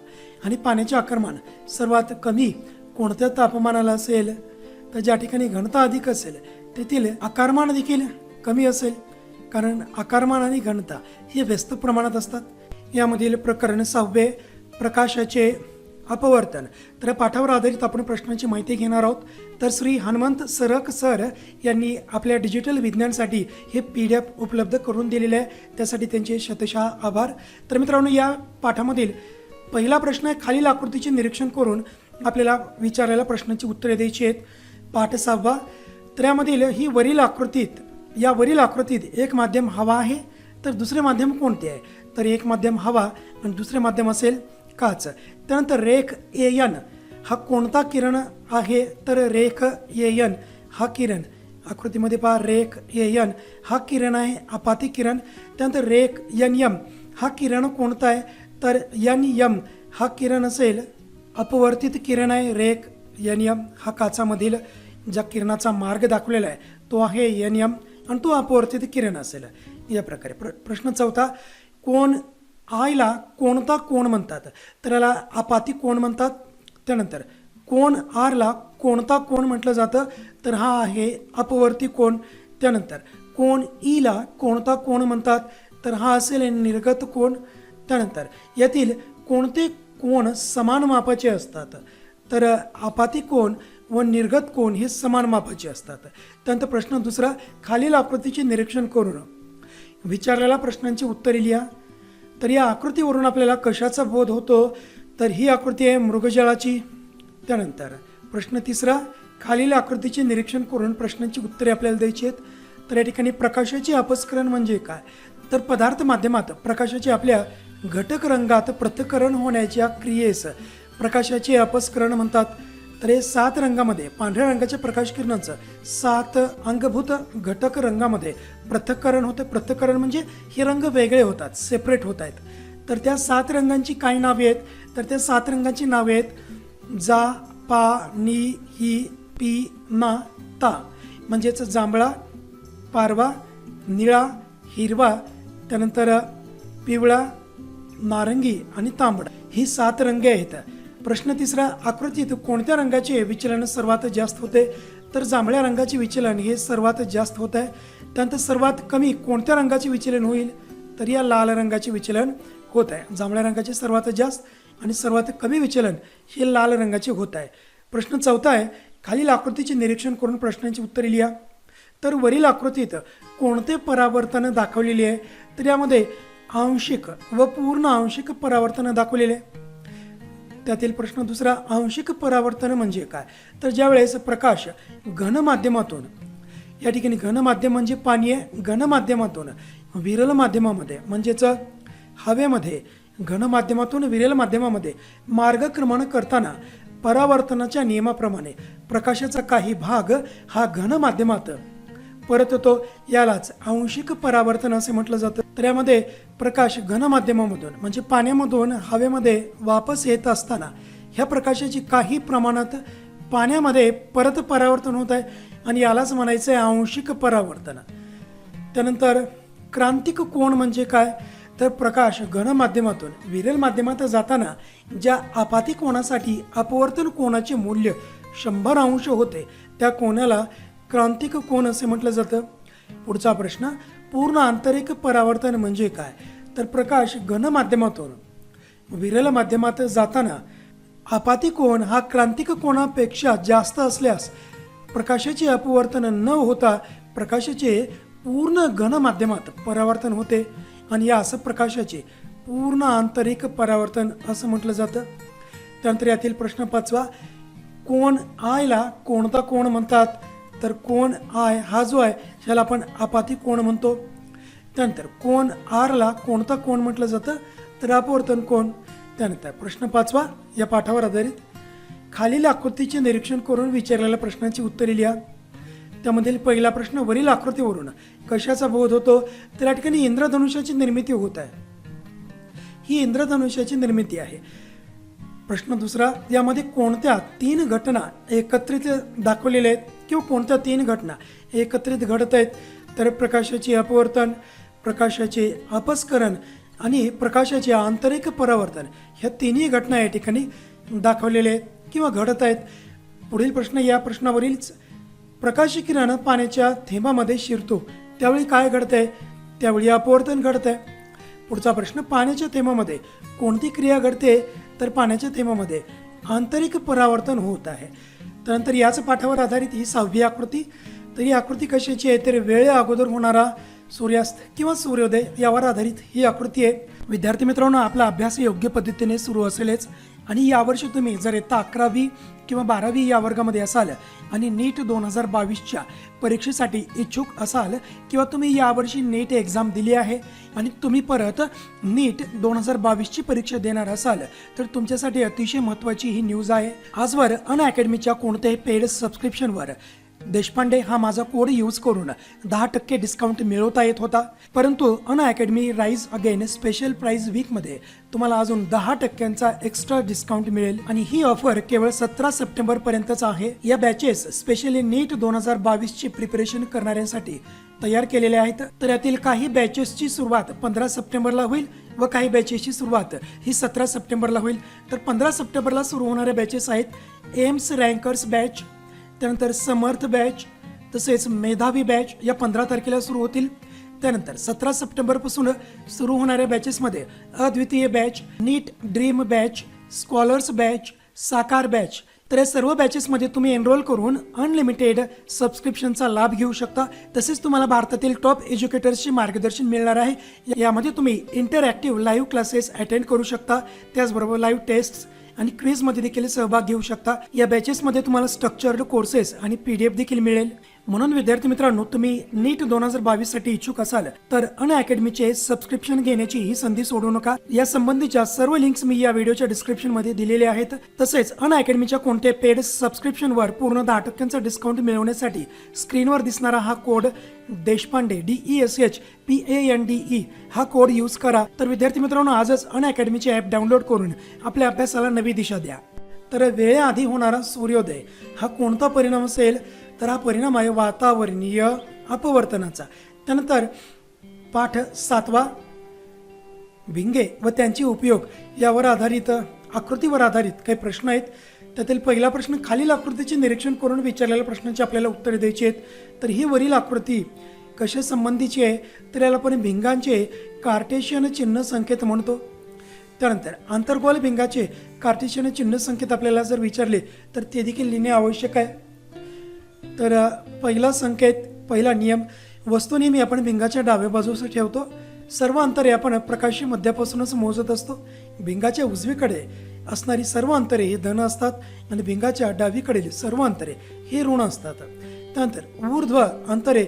आणि पाण्याचे आकारमान सर्वात कमी कोणत्या तापमानाला असेल? तर ज्या ठिकाणी घनता अधिक असेल तेथील आकारमान देखील कमी असेल, कारण आकारमान आणि घनता हे व्यस्त प्रमाणात असतात. यामधील प्रकरण 6 प्रकाशाचे अपवर्तन. तर पाठावर आधारित आपण प्रश्नांची माहिती घेणार आहोत. तर श्री हनुमंत सरक सर यांनी आपल्या डिजिटल विज्ञानसाठी हे PDF उपलब्ध करून दिलेले आहे, त्यासाठी त्यांचे शतशः आभार. तर मित्रांनो, या पाठामधील पहिला प्रश्न आहे खालील आकृतीचे निरीक्षण करून आपल्याला विचारायला प्रश्नांची उत्तरे द्यायची आहेत. पाठ 6 तर यामधील या वरील आकृतीत एक माध्यम हवा आहे तर दुसरे माध्यम कोणते आहे? तर एक माध्यम हवा आणि दुसरे माध्यम असेल काच. त्यानंतर रेख AN हा कोणता किरण आहे? तर रेख AN हा किरण आकृतीमध्ये पहा, रेख AN हा किरण आहे, आपाती किरण. त्यानंतर रेख NM हा किरण कोणता आहे? तर NM हा किरण असेल अपवर्तित किरण आहे. रेख NM हा काचामधील ज्या किरणाचा मार्ग दाखवलेला आहे तो आहे NM आणि तो अपवर्तित किरण असेल. या प्रकारे प्रश्न 4 कोण आयला कोणता कोण म्हणतात? तर याला आपाती कोण म्हणतात. त्यानंतर कोण आरला कोणता कोण म्हटलं जातं? तर हा आहे अपवर्ती कोण. त्यानंतर कोण ईला कोणता कोण म्हणतात? तर हा असेल निर्गत कोण. त्यानंतर यातील कोणते कोण समान मापाचे असतात? तर आपाती कोण व निर्गत कोण हे समान मापाचे असतात. त्यानंतर प्रश्न 2 खालील आकृतीचे निरीक्षण करून विचारलेल्या प्रश्नांची उत्तरे लिहा. तर या आकृतीवरून आपल्याला कशाचा बोध होतो? तर ही आकृती आहे मृगजळाची. त्यानंतर प्रश्न 3 खालील आकृतीचे निरीक्षण करून प्रश्नांची उत्तरे आपल्याला द्यायची आहेत. तर या ठिकाणी प्रकाशाचे अपस्करण म्हणजे काय? तर पदार्थ माध्यमात प्रकाशाचे आपल्या घटक रंगात पृथक्करण होण्याच्या क्रियेस प्रकाशाचे अपस्करण म्हणतात. तर हे 7 रंगामध्ये पांढऱ्या रंगाच्या प्रकाश किरणांचं 7 अंगभूत घटक रंगामध्ये पृथक्करण होतं. पृथक्करण म्हणजे हे रंग वेगळे होतात, सेपरेट होत आहेत. तर त्या 7 रंगांची काय नावे आहेत? तर त्या 7 रंगांची नावे आहेत जा, पा, नी, ही, पी, ना, ता. म्हणजेच जांभळा, पारवा, निळा, हिरवा, त्यानंतर पिवळा, नारंगी आणि तांबडा ही 7 रंगे आहेत. प्रश्न 3 आकृतीत कोणत्या रंगाचे विचलन सर्वात जास्त होते? तर जांभळ्या रंगाचे विचलन हे सर्वात जास्त होत आहे. त्यानंतर सर्वात कमी कोणत्या रंगाचे विचलन होईल? तर या लाल रंगाचे विचलन होत आहे. जांभळ्या रंगाचे सर्वात जास्त आणि सर्वात कमी विचलन हे लाल रंगाचे होत आहे. प्रश्न 4 आहे, खालील आकृतीचे निरीक्षण करून प्रश्नांची उत्तरे लिहा. तर वरील आकृतीत कोणते परावर्तन दाखवलेले आहे? तर यामध्ये आंशिक व पूर्ण आंशिक परावर्तन दाखवलेले आहे. त्यातील प्रश्न दुसरा, आंशिक परावर्तन म्हणजे काय? तर ज्यावेळेस प्रकाश घनमाध्यमातून, या ठिकाणी घनमाध्यम म्हणजे पाणी आहे, घनमाध्यमातून विरल माध्यमामध्ये म्हणजेच हवेमध्ये घनमाध्यमातून विरल माध्यमामध्ये मार्गक्रमण करताना परावर्तनाच्या नियमाप्रमाणे प्रकाशाचा काही भाग हा घनमाध्यमात परततो, यालाच आंशिक परावर्तन असे म्हटलं जातं. तर यामध्ये प्रकाश घनमाध्यमामधून म्हणजे पाण्यामधून हवेमध्ये वापस येत असताना ह्या प्रकाशाची काही प्रमाणात पाण्यामध्ये परत परावर्तन होत आहे आणि यालाच म्हणायचं आहे आंशिक परावर्तन. त्यानंतर क्रांतिक कोन म्हणजे काय? तर प्रकाश घनमाध्यमातून विरल माध्यमात जाताना ज्या आपाती कोनासाठी अपवर्तन कोनाचे मूल्य 100 अंश होते त्या कोनाला क्रांतिक कोन असे म्हटलं जातं. पुढचा प्रश्न, पूर्ण आंतरिक परावर्तन म्हणजे काय? तर प्रकाश घनमाध्यमातून विरल माध्यमात जाताना आपाती कोन हा क्रांतिक कोनापेक्षा जास्त असल्यास प्रकाशाचे अपवर्तन न होता प्रकाशाचे पूर्ण घनमाध्यमात परावर्तन होते आणि यास प्रकाशाचे पूर्ण आंतरिक परावर्तन असं म्हटलं जातं. त्यानंतर यातील प्रश्न 5वा, कोन आयला कोणता कोन म्हणतात? तर कोन आय हा जो आहे ह्याला आपण आपाती कोन म्हणतो. त्यानंतर कोन आरला कोणता कोन म्हटलं जातं? तर अपवर्तन कोन. त्यानंतर प्रश्न 5वा या पाठावर आधारित, खालील आकृतीचे निरीक्षण करून विचारलेल्या प्रश्नांची उत्तरे लिहा. त्यामधील पहिला प्रश्न, वरील आकृतीवरून कशाचा बोध होतो? तर या ठिकाणी इंद्रधनुष्याची निर्मिती होत आहे. ही इंद्रधनुष्याची निर्मिती आहे. प्रश्न दुसरा, यामध्ये कोणत्या 3 घटना एकत्रित दाखवलेल्या आहेत किंवा कोणत्या 3 घटना एकत्रित घडत आहेत? तर प्रकाशाचे अपवर्तन, प्रकाशाचे अपस्करण आणि प्रकाशाचे आंतरिक परावर्तन ह्या तिन्ही घटना या ठिकाणी दाखवलेल्या आहेत किंवा घडत आहेत. पुढील प्रश्न, या प्रश्नावरीलच प्रकाश किरण पाण्याच्या थेंबामध्ये शिरतो त्यावेळी काय घडतंय? त्यावेळी अपवर्तन घडत आहे. पुढचा प्रश्न, पाण्याच्या थेंबामध्ये कोणती क्रिया घडते? तर पाण्याच्या थेंबामध्ये आंतरिक परावर्तन होत आहे. त्यानंतर याच पाठावर आधारित ही 6वी आकृती. तर ही आकृती कशाची आहे? तर वेळे अगोदर होणारा सूर्यास्त किंवा सूर्योदय यावर आधारित ही आकृती आहे. विद्यार्थी मित्रांनो, आपला अभ्यास योग्य पद्धतीने सुरू असेलच आणि यावर्षी तुम्ही जर इयत्ता 11वी किंवा 12वी या वर्गामध्ये असाल आणि नीट 2022च्या परीक्षेसाठी इच्छुक असाल किंवा तुम्ही यावर्षी नीट एक्झाम दिली आहे आणि तुम्ही परत नीट 2022ची परीक्षा देणार असाल तर तुमच्यासाठी अतिशय महत्त्वाची ही न्यूज आहे. आजवर अनअकॅडमीच्या कोणत्याही पेड सबस्क्रिप्शनवर देशपांडे हा माझा कोड यूज करून 10% डिस्काउंट मिळवता येत होता, परंतु Unacademy rise again special price वीकमध्ये तुम्हाला अजून 10% एक्स्ट्रा डिस्काउंट मिळेल आणि ही ऑफर केवळ 17 सप्टेंबर पर्यंतच आहे. या बॅचेस स्पेशली नीट 2022ची प्रिपरेशन करणाऱ्यांसाठी तयार केलेले आहेत. तर यातील काही बॅचेसची सुरुवात 15 सप्टेंबरला होईल व काही बॅचेसची सुरुवात ही 17 सप्टेंबरला होईल. तर 15 सप्टेंबरला सुरू होणाऱ्या बॅचेस आहेत एम्स रँकर्स बॅच, त्यानंतर समर्थ बॅच, तसेच मेधावी बॅच या 15 तारखेला सुरू होतील. त्यानंतर 17 सप्टेंबरपासून सुरू होणाऱ्या बॅचेसमध्ये अद्वितीय बॅच, नीट ड्रीम बॅच, स्कॉलर्स बॅच, साकार बॅच, तर या सर्व बॅचेसमध्ये तुम्ही एनरोल करून अनलिमिटेड सबस्क्रिप्शनचा लाभ घेऊ शकता. तसेच तुम्हाला भारतातील टॉप एज्युकेटर्सचे मार्गदर्शन मिळणार आहे. यामध्ये तुम्ही इंटरॅक्टिव्ह लाईव्ह क्लासेस अटेंड करू शकता, त्याचबरोबर लाईव्ह टेस्ट आणि क्विजमध्ये देखील सहभाग घेऊ शकता. या बॅचेसमध्ये तुम्हाला स्ट्रक्चर्ड कोर्सेस आणि PDF देखील मिळेल. म्हणून विद्यार्थी मित्रांनो, तुम्ही नीट 2022 साठी इच्छुक असाल तर अनअकॅडमीचे सबस्क्रिप्शन घेण्याची ही संधी सोडू नका. या संबंधीच्या सर्व लिंक्स मी या व्हिडिओच्या डिस्क्रिप्शन मध्ये दिलेले आहेत. तसेच अनअकॅडमीच्या कोणत्या पेड सबस्क्रिप्शनवर पूर्ण 10% डिस्काउंट मिळवण्यासाठी स्क्रीनवर दिसणारा हा कोड देशपांडे DESHPANDE हा कोड यूज करा. तर विद्यार्थी मित्रांनो, आजच अनअकॅडमीचे ॲप डाउनलोड करून आपल्या अभ्यासाला नवी दिशा द्या. तर वेळेआधी होणारा सूर्योदय हा कोणता परिणाम असेल? तर हा परिणाम आहे वातावरणीय अपवर्तनाचा. त्यानंतर पाठ 7वा भिंगे व त्यांचे उपयोग यावर आधारित आकृतीवर आधारित काही प्रश्न आहेत. त्यातील पहिला प्रश्न, खालील आकृतीचे निरीक्षण करून विचारलेल्या प्रश्नांची आपल्याला उत्तरे द्यायची आहेत. तर ही वरील आकृती कशा संबंधीची आहे? तर याला आपण भिंगांचे कार्टेशियन चिन्ह संकेत म्हणतो. त्यानंतर आंतरगोल भिंगाचे कार्टेशियन चिन्ह संकेत आपल्याला जर विचारले तर ते देखील लिहिणे आवश्यक आहे. तर पहिला नियम, वस्तू नेहमी आपण भिंगाच्या डाव्या बाजूस ठेवतो. सर्व अंतरे आपण प्रकाशी मध्यापासूनच मोजत असतो. भिंगाच्या उजवीकडे असणारी सर्व अंतरे ही धन असतात आणि भिंगाच्या डावीकडील सर्व अंतरे ही ऋण असतात. त्यानंतर ऊर्ध्व अंतरे,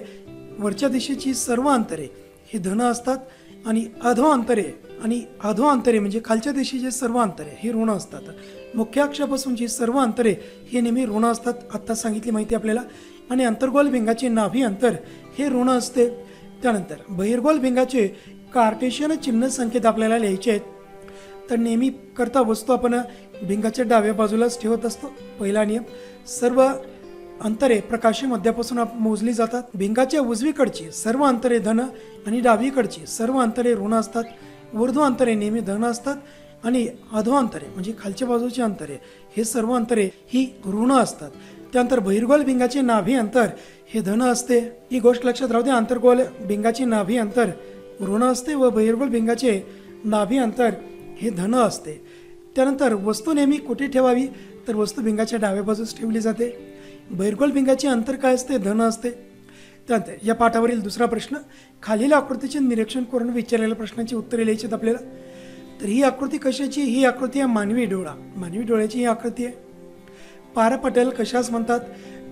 वरच्या दिशेची सर्व अंतरे ही धन असतात आणि अधो अंतरे म्हणजे खालच्या दिशेची सर्व अंतरे ही ऋण असतात. मुख्य अक्षापासूनची सर्व अंतरे ही नेहमी ऋण असतात, आत्ता सांगितली माहिती आपल्याला. आणि अंतर्गोल भिंगाचे नाभी अंतर हे ऋण असते. त्यानंतर बहिर्गोल भिंगाचे कार्टेशियन चिन्ह संकेत आपल्याला लिहायचे आहेत. तर नेहमी करता वस्तू आपण भिंगाच्या डाव्या बाजूलाच ठेवत असतो. पहिला नियम, सर्व अंतरे प्रकाशी मध्यापासून मोजली जातात. भिंगाच्या उजवीकडची सर्व अंतरे धन आणि डावीकडची सर्व अंतरे ऋण असतात. ऊर्ध्व अंतरे नेहमी धन असतात आणि अधो अंतरे म्हणजे खालच्या बाजूची अंतरे हे सर्व अंतरे ही ऋण असतात. त्यानंतर बहिर्गोल भिंगाचे नाभी अंतर हे धन असते. ही गोष्ट लक्षात राहू दे. आंतरगोल भिंगाचे नाभी अंतर ऋण असते व बहिर्गोल भिंगाचे नाभी अंतर हे धन असते. त्यानंतर वस्तू नेहमी कुठे ठेवावी, तर वस्तू भिंगाच्या डाव्या बाजूस ठेवली जाते. बहिर्गोल भिंगाचे अंतर काय असते, धन असते. त्यानंतर या पाठावरील दुसरा प्रश्न, खालील आकृतीचे निरीक्षण करून विचारलेल्या प्रश्नांची उत्तरे लिहायची आहेत आपल्याला. तर ही आकृती कशाची, ही आकृती आहे मानवी डोळ्याची ही आकृती आहे. पारपटल कशास म्हणतात,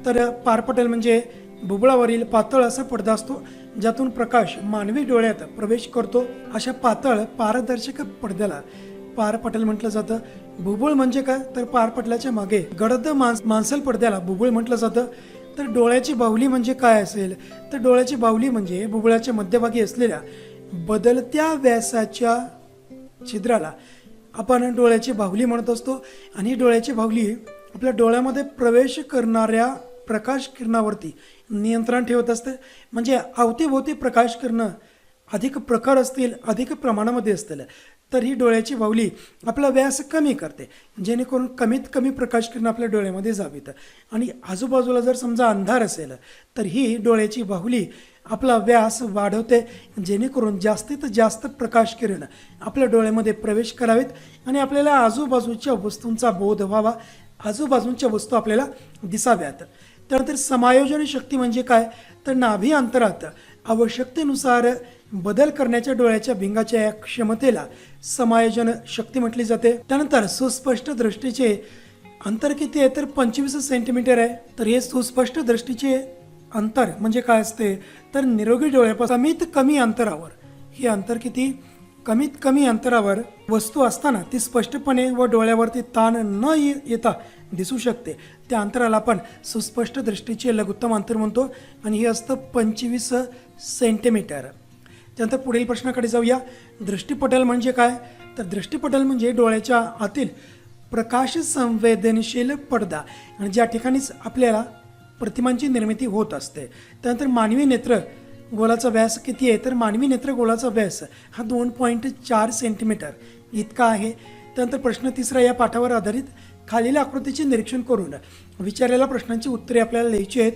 तर पारपटल म्हणजे बुबुळावरील पातळ असा पडदा असतो ज्यातून प्रकाश मानवी डोळ्यात प्रवेश करतो. अशा पातळ पारदर्शक पडद्याला पारपटल म्हटलं जातं. बुबुळ म्हणजे काय, तर पारपटलाच्या मागे गडद मांसल पडद्याला बुबुळ म्हटलं जातं. तर डोळ्याची बाहुली म्हणजे काय असेल, तर डोळ्याची बाहुली म्हणजे बुबुळाच्या मध्यभागी असलेल्या बदलत्या व्यासाच्या छिद्राला आपण डोळ्याची बाहुली म्हणत असतो. आणि डोळ्याची बाहुली आपल्या डोळ्यामध्ये प्रवेश करणाऱ्या प्रकाश किरणावरती नियंत्रण ठेवत असते. म्हणजे अवतीभोवती प्रकाश किरणं अधिक प्रखर असतील, अधिक प्रमाणामध्ये असतील तर ही डोळ्याची बाहुली आपला व्यास कमी करते, जेणेकरून कमीत कमी प्रकाश किरण आपल्या डोळ्यामध्ये जावीत. आणि आजूबाजूला जर समजा अंधार असेल तर ही डोळ्याची बाहुली आपला व्यास वाढवते, जेणेकरून जास्तीत जास्त प्रकाश किरण आपल्या डोळ्यामध्ये प्रवेश करावेत आणि आपल्याला आजूबाजूच्या वस्तूंचा बोध व्हावा, आजूबाजूच्या वस्तू आपल्याला दिसाव्यात. त्यानंतर समायोजन शक्ती म्हणजे काय, तर नाभी अंतरात आवश्यकतेनुसार बदल करण्याच्या डोळ्याच्या भिंगाच्या या क्षमतेला समायोजन शक्ती म्हटली जाते. त्यानंतर सुस्पष्ट दृष्टीचे अंतर किती आहे, तर 25 सेंटीमीटर आहे. तर हे सुस्पष्ट दृष्टीचे अंतर म्हणजे काय असते, तर निरोगी डोळ्यापासून कमीत कमी अंतरावर, हे अंतर किती, कमीत कमी अंतरावर वस्तू असताना ती स्पष्टपणे व डोळ्यावरती ताण न येता दिसू शकते, त्या अंतराला आपण सुस्पष्ट दृष्टीचे लघुत्तम अंतर म्हणतो आणि हे असतं 25 सेंटीमीटर. त्यानंतर पुढील प्रश्नाकडे जाऊया. दृष्टिपटल म्हणजे काय, तर दृष्टिपटल म्हणजे डोळ्याच्या आतील प्रकाश संवेदनशील पडदा आणि ज्या ठिकाणीच आपल्याला प्रतिमांची निर्मिती होत असते. त्यानंतर मानवी नेत्र गोलाचा व्यास किती आहे, तर मानवी नेत्र गोलाचा व्यास हा 2.4 सेंटीमीटर इतका आहे. त्यानंतर प्रश्न तिसरा या पाठावर आधारित खालील आकृतीचे निरीक्षण करून विचारलेल्या प्रश्नांची उत्तरे आपल्याला लिहायची आहेत.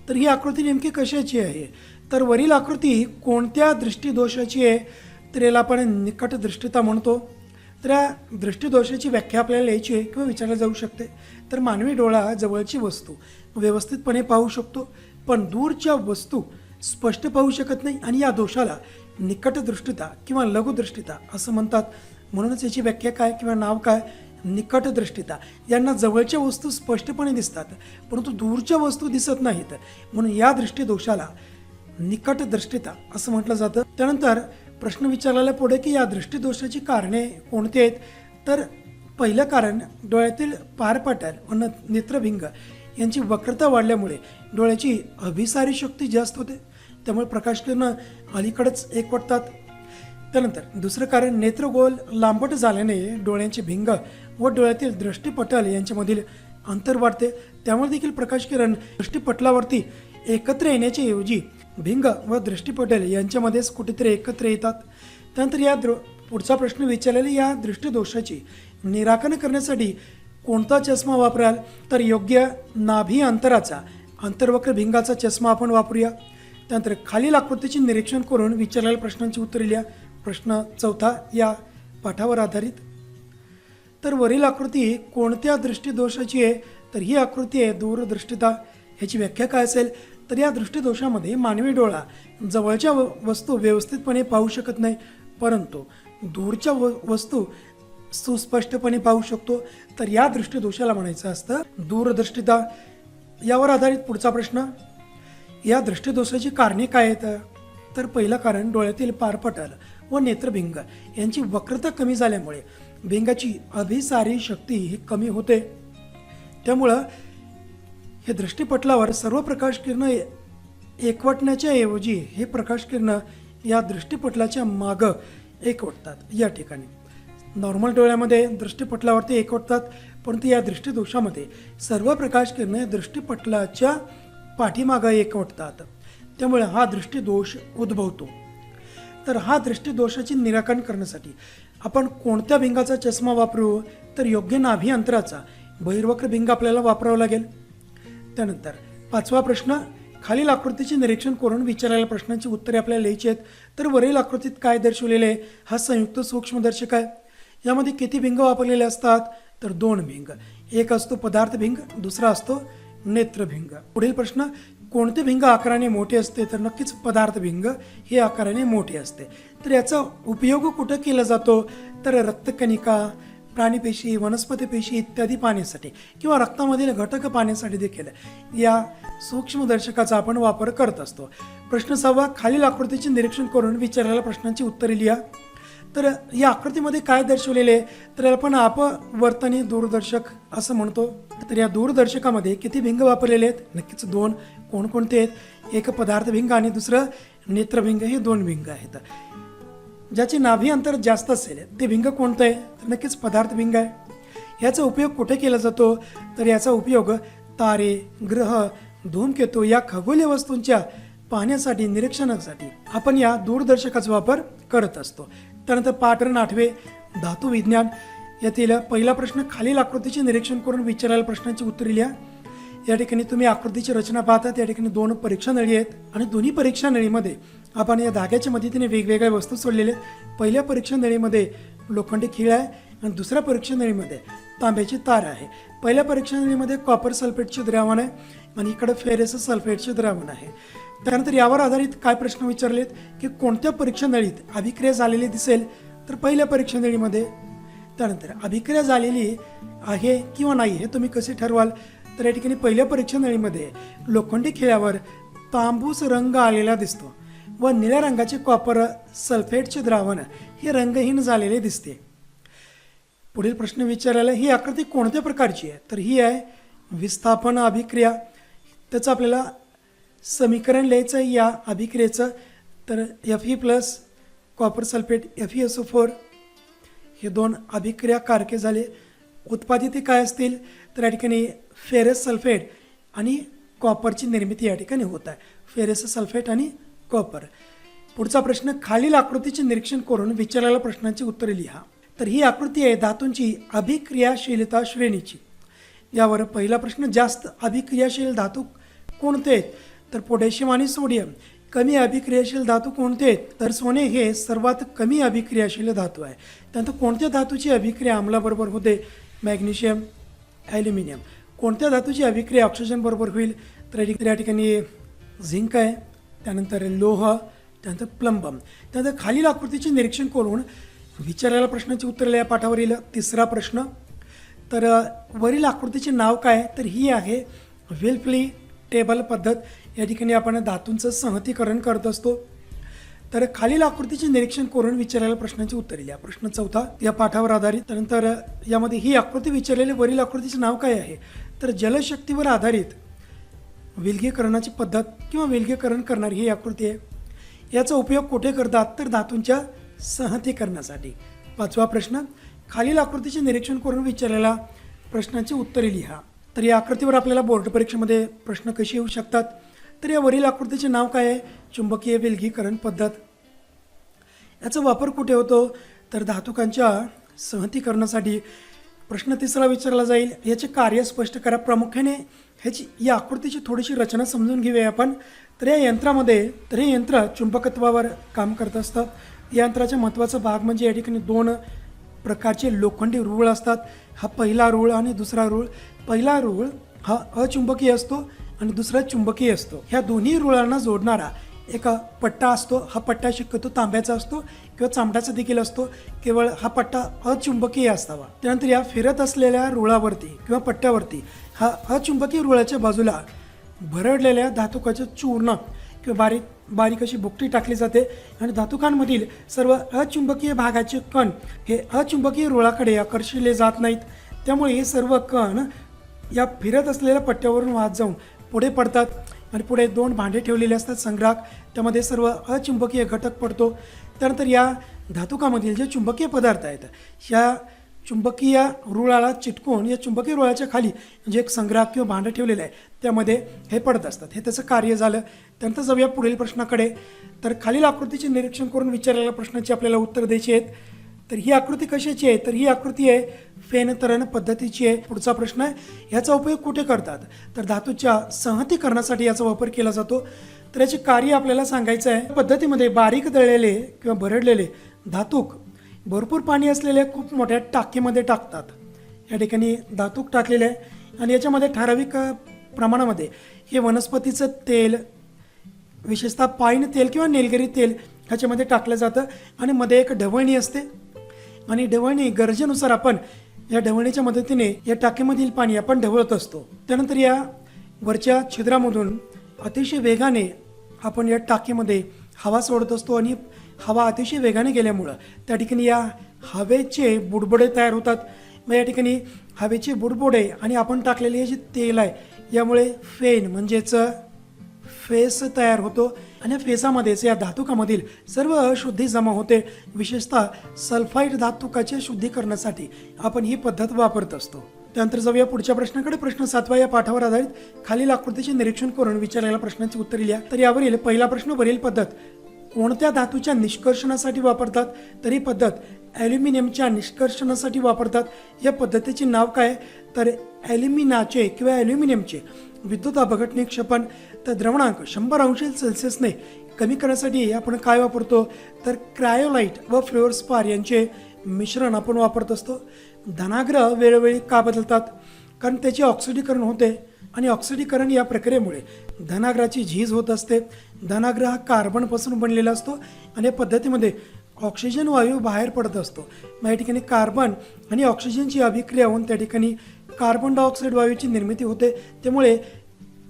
तर ही आकृती नेमकी कशाची आहे, तर वरील आकृती कोणत्या दृष्टीदोषाची आहे, तर याला आपण निकट दृष्टिता म्हणतो. तर या दृष्टीदोषाची व्याख्या आपल्याला लिहायची आहे किंवा विचारली जाऊ शकते. तर मानवी डोळा जवळची वस्तू व्यवस्थितपणे पाहू शकतो पण दूरच्या वस्तू स्पष्ट पाहू शकत नाही आणि या दोषाला निकट दृष्टिता किंवा लघुदृष्टिता असं म्हणतात. म्हणूनच याची व्याख्या काय किंवा नाव काय, निकट दृष्टिता. यांना जवळच्या वस्तू स्पष्टपणे दिसतात परंतु दूरच्या वस्तू दिसत नाहीत, म्हणून या दृष्टीदोषाला निकट दृष्टिता असं म्हटलं जातं. त्यानंतर प्रश्न विचारलेला पुढे की या दृष्टीदोषाची कारणे कोणती आहेत, तर पहिलं कारण डोळ्यातील पारपटल व नेत्रभिंग यांची वक्रता वाढल्यामुळे डोळ्याची अभिसारी शक्ती जास्त होते, त्यामुळे प्रकाश किरणं अलीकडेच एकवटतात. त्यानंतर दुसरं कारण नेत्रगोल लांबट झाल्याने डोळ्यांची भिंग व डोळ्यातील दृष्टिपटल यांच्यामधील अंतर वाढते, त्यामुळे देखील प्रकाश किरण दृष्टिपटलावरती एकत्र येण्याच्या ऐवजी भिंग व दृष्टिपटल यांच्यामध्येच कुठेतरी एकत्र येतात. त्यानंतर या पुढचा प्रश्न विचारलेला या दृष्टिदोषाची निराकरण करण्यासाठी कोणता चष्मा वापराल, तर योग्य नाभी अंतराचा अंतर्वक्र भिंगाचा चष्मा आपण वापरूया. त्यानंतर खालील आकृतीचे निरीक्षण करून विचारलेल्या प्रश्नांची उत्तरे लिहा. प्रश्न चौथा या पाठावर आधारित. तर वरील आकृती कोणत्या दृष्टिदोषाची आहे, तर ही आकृती आहे दूरदृष्टिता. ह्याची व्याख्या काय असेल, तर या दृष्टिदोषामध्ये मानवी डोळा जवळच्या वस्तू व्यवस्थितपणे पाहू शकत नाही, परंतु दूरच्या वस्तू सुस्पष्टपणे पाहू शकतो. तर या दृष्टिदोषाला म्हणायचं असतं दूरदृष्टिता. यावर आधारित पुढचा प्रश्न, या दृष्टिदोषाची कारणे काय आहेत, तर पहिलं कारण डोळ्यातील पारपटल व नेत्रभिंग यांची वक्रता कमी झाल्यामुळे भिंगाची अभिसारी शक्ती ही कमी होते. त्यामुळं हे दृष्टिपटलावर सर्व प्रकाश किरण एकवटण्याच्या ऐवजी हे प्रकाश किरण या दृष्टिपटलाच्या मागं एकवटतात. या ठिकाणी नॉर्मल डोळ्यामध्ये दृष्टिपटलावरती एकवटतात, परंतु या दृष्टिदोषामध्ये सर्व प्रकाश किरण दृष्टिपटलाच्या पाठीमागं एकवटतात. त्यामुळे हा दृष्टिदोष उद्भवतो. तर हा दृष्टिदोषाचे निराकरण करण्यासाठी आपण कोणत्या भिंगाचा चष्मा वापरू, तर योग्य नाभी अंतराचा बहिर्वक्र भिंग आपल्याला वापरावा लागेल. त्यानंतर पाचवा प्रश्न, खालील आकृतीचे निरीक्षण करून विचारलेल्या प्रश्नांची उत्तरे आपल्याला लिहायची आहेत. तर वरील आकृतीत काय दर्शवलेले आहे, हा संयुक्त सूक्ष्मदर्शक आहे. यामध्ये किती भिंग वापरलेले असतात, तर 2 भिंग. एक असतो पदार्थ भिंग, दुसरा असतो नेत्रभिंग. पुढील प्रश्न, कोणते भिंग आकाराने मोठे असते, तर नक्कीच पदार्थ भिंग हे आकाराने मोठे असते. तर याचा उपयोग कुठं केला जातो, तर रक्तकणिका, प्राणीपेशी, वनस्पती पेशी इत्यादी पाहण्यासाठी किंवा रक्तामधील घटक पाहण्यासाठी देखील या सूक्ष्मदर्शकाचा आपण वापर करत असतो. प्रश्न 6, खालील आकृतीचे निरीक्षण करून विचारलेल्या प्रश्नांची उत्तरे लिहा. तर या आकृतीमध्ये काय दर्शवलेले आहे, तर आपण अपवर्तनी दूरदर्शक असं म्हणतो. तर या दूरदर्शकामध्ये किती भिंग वापरलेले आहेत, नक्कीच 2. कोणकोणते आहेत, एक पदार्थ भिंग आणि दुसरं नेत्रभिंग. हे 2 भिंग आहेत. ज्याचे नाभी अंतर जास्त असेल ते भिंग कोणतं आहे, तर नक्कीच पदार्थ भिंग आहे. याचा उपयोग कुठे केला जातो, तर याचा उपयोग तारे, ग्रह, धूमकेतू या खगोलीय वस्तूंच्या पाहण्यासाठी, निरीक्षणासाठी आपण या दूरदर्शकाचा वापर करत असतो. त्यानंतर पाठ 8 धातू विज्ञान यातील पहिला प्रश्न, खालील आकृतीचे निरीक्षण करून विचारलेल्या प्रश्नांची उत्तरे लिहा. या ठिकाणी तुम्ही आकृतीची रचना पाहतात. या ठिकाणी 2 परीक्षा नळी आहेत आणि दोन्ही परीक्षा नळीमध्ये आपण या धाग्याच्या मदतीने वेगवेगळ्या वस्तू सोडलेल्या आहेत. पहिल्या परीक्षा नळीमध्ये लोखंडी खीळ आहे आणि दुसऱ्या परीक्षा नळीमध्ये तांब्याची तार आहे. पहिल्या परीक्षा नळीमध्ये कॉपर सल्फेटचे द्रावण आहे आणि इकडे फेरस सल्फेटचे द्रावण आहे. त्यानंतर यावर आधारित काय प्रश्न विचारलेत, की कोणत्या परीक्षा नळीत अभिक्रिया झालेली दिसेल, तर पहिल्या परीक्षा नळीमध्ये. त्यानंतर अभिक्रिया झालेली आहे किंवा नाही हे तुम्ही कसे ठरवाल, तर या ठिकाणी पहिल्या परीक्षा नळीमध्ये लोखंडी खिळ्यावर तांबूस रंग आलेला दिसतो व निळ्या रंगाचे कॉपर सल्फेटचे द्रावण हे रंगहीन झालेले दिसते. पुढील प्रश्न विचारायला, ही आकृती कोणत्या प्रकारची आहे, तर ही आहे विस्थापन अभिक्रिया. त्याचं आपल्याला समीकरण लिहायचं आहे या अभिक्रियेचं. तर Fe+ कॉपर सल्फेट FeSO4 हे 2 अभिक्रिया कारके झाले. उत्पादित काय असतील, तर या ठिकाणी फेरस सल्फेट आणि कॉपरची निर्मिती या ठिकाणी होत आहे. फेरस सल्फेट आणि कॉपर. पुढचा प्रश्न, खालील आकृतीचे निरीक्षण करून विचारलेल्या प्रश्नांची उत्तरे लिहा. तर ही आकृती आहे धातूंची अभिक्रियाशीलता श्रेणीची. यावर पहिला प्रश्न, जास्त अभिक्रियाशील धातू कोणते आहेत, तर पोटॅशियम आणि सोडियम. कमी अभिक्रियाशील धातू कोणते आहेत, तर सोने हे सर्वात कमी अभिक्रियाशील धातू आहे. त्यानंतर कोणत्या धातूची अभिक्रिया आम्लाबरोबर होते, मॅग्नेशियम, ॲल्युमिनियम. कोणत्या धातूची अभिक्रिया ऑक्सिजन बरोबर होईल, तर या ठिकाणी झिंक आहे. त्यानंतर लोह, त्यानंतर प्लंबम. त्यानंतर खालील आकृतीचे निरीक्षण करून विचारलेल्या प्रश्नाची उत्तरे या पाठावर येईल. तिसरा प्रश्न, तर वरील आकृतीचे नाव काय, तर ही आहे विल्फली टेबल पद्धत. या ठिकाणी आपण धातूंचं संहतीकरण करत असतो. तर खालील आकृतीचे निरीक्षण करून विचारलेल्या प्रश्नांची उत्तरे लिहा. प्रश्न 4 या पाठावर आधारित. त्यानंतर यामध्ये ही आकृती विचारलेली वरील आकृतीचे नाव काय आहे, तर जलशक्तीवर आधारित विलगीकरणाची पद्धत किंवा विलगीकरण करणारी ही आकृती आहे. याचा उपयोग कुठे करतात, तर धातूंच्या संहतीकरणासाठी. 5वा प्रश्न, खालील आकृतीचे निरीक्षण करून विचारलेल्या प्रश्नांची उत्तरे लिहा. तर या आकृतीवर आपल्याला बोर्ड परीक्षेमध्ये प्रश्न कसे येऊ शकतात, तर या वरील आकृतीचे नाव काय आहे, चुंबकीय विलगीकरण पद्धत. याचा वापर कुठे होतो, तर धातुकांच्या संहतीकरणासाठी. प्रश्न 3 विचारला जाईल, याचे कार्य स्पष्ट करा. प्रामुख्याने या आकृतीची थोडीशी रचना समजून घेऊया आपण. तर या यंत्रामध्ये, तर हे यंत्र चुंबकत्वावर काम करत असतं. या यंत्राचा महत्त्वाचा भाग म्हणजे या ठिकाणी 2 प्रकारचे लोखंडी रूळ असतात. हा पहिला रूळ आणि दुसरा रूळ. पहिला रूळ हा अचुंबकीय असतो आणि दुसरा चुंबकीय असतो. ह्या दोन्ही रुळांना जोडणारा एक पट्टा असतो. हा पट्टा शक्यतो तांब्याचा असतो किंवा चामड्याचा देखील असतो. केवळ हा पट्टा अचुंबकीय असावा. त्यानंतर या फिरत असलेल्या रुळावरती किंवा पट्ट्यावरती हा अचुंबकीय रुळाच्या बाजूला भरडलेल्या धातुकाचे चूर्ण किंवा बारीक बारीक अशी भुकटी टाकली जाते आणि धातुकांमधील सर्व अचुंबकीय भागाचे कण हे अचुंबकीय रुळाकडे आकर्षिले जात नाहीत. त्यामुळे हे सर्व कण या फिरत असलेल्या पट्ट्यावरून वाहत जाऊन पुढे पडतात आणि पुढे 2 भांडे ठेवलेले असतात संग्राहक. त्यामध्ये सर्व अचुंबकीय घटक पडतो. त्यानंतर या धातुकामधील जे चुंबकीय पदार्थ आहेत ह्या चुंबकीय रुळाला चिटकून या चुंबकीय रुळाच्या खाली जे एक संग्राहक किंवा भांडं ठेवलेलं आहे त्यामध्ये हे पडत असतात. हे त्याचं कार्य झालं. त्यानंतर जाऊया पुढील प्रश्नाकडे. तर खालील आकृतीचे निरीक्षण करून विचारलेल्या प्रश्नाची आपल्याला उत्तर द्यायची आहेत. तर ही आकृती कशाची आहे? तर ही आकृती आहे फेनतरण पद्धतीची आहे. पुढचा प्रश्न आहे, याचा उपयोग कुठे करतात? तर धातूच्या संहतीकरणासाठी याचा वापर केला जातो. तर याचे कार्य आपल्याला सांगायचं आहे. पद्धतीमध्ये बारीक दळलेले किंवा भरडलेले धातूक भरपूर पाणी असलेल्या खूप मोठ्या टाकीमध्ये टाकतात. या ठिकाणी धातूक टाकलेले आहे आणि याच्यामध्ये ठराविक प्रमाणामध्ये हे वनस्पतीचं तेल, विशेषतः पाईन तेल किंवा निलगिरी तेल ह्याच्यामध्ये टाकलं जातं आणि मध्ये एक ढवळणी असते आणि ढवळणी गरजेनुसार आपण या ढवळणीच्या मदतीने या टाकीमधील पाणी आपण ढवळत असतो. त्यानंतर या वरच्या छिद्रामधून अतिशय वेगाने आपण या टाकीमध्ये हवा सोडत असतो आणि हवा अतिशय वेगाने गेल्यामुळं त्या ठिकाणी या हवेचे बुडबुडे तयार होतात. मग या ठिकाणी हवेचे बुडबुडे आणि आपण टाकलेले हे जे तेल आहे यामुळे फेन म्हणजेच फेस तयार होतो आणि फेसामध्येच या धातुकामधील सर्व अशुद्धी जमा होते. विशेषतः सल्फाईड धातुकाच्या शुद्धीकरणासाठी आपण ही पद्धत वापरत असतो. त्यानंतर जाऊया पुढच्या प्रश्नाकडे. प्रश्न 7वा या पाठावर आधारित खालील आकृतीचे निरीक्षण करून विचारलेल्या प्रश्नांची उत्तरे लिहा. तर यावरील पहिला प्रश्न, वरील पद्धत कोणत्या धातूच्या निष्कर्षणासाठी वापरतात? तर ही पद्धत ॲल्युमिनियमच्या निष्कर्षणासाठी वापरतात. या पद्धतीचे नाव काय? तर ॲल्युमिनाचे किंवा ॲल्युमिनियमचे विद्युत अपघटन क्षपण. तर द्रवणांक 100 अंश सेल्सिअसने कमी करण्यासाठी आपण काय वापरतो? तर क्रायोलाइट व फ्लोरोस्पार यांचे मिश्रण आपण वापरत असतो. धनाग्रह वेळोवेळी का बदलतात? कारण त्याचे ऑक्सिडीकरण होते आणि ऑक्सिडीकरण या प्रक्रियेमुळे धनाग्रहाची झीज होत असते. धनाग्रह हा कार्बनपासून बनलेला असतो आणि या पद्धतीमध्ये ऑक्सिजन वायू बाहेर पडत असतो. मग या ठिकाणी कार्बन आणि ऑक्सिजनची अभिक्रिया होऊन त्या ठिकाणी कार्बन डायऑक्साईड वायूची निर्मिती होते. त्यामुळे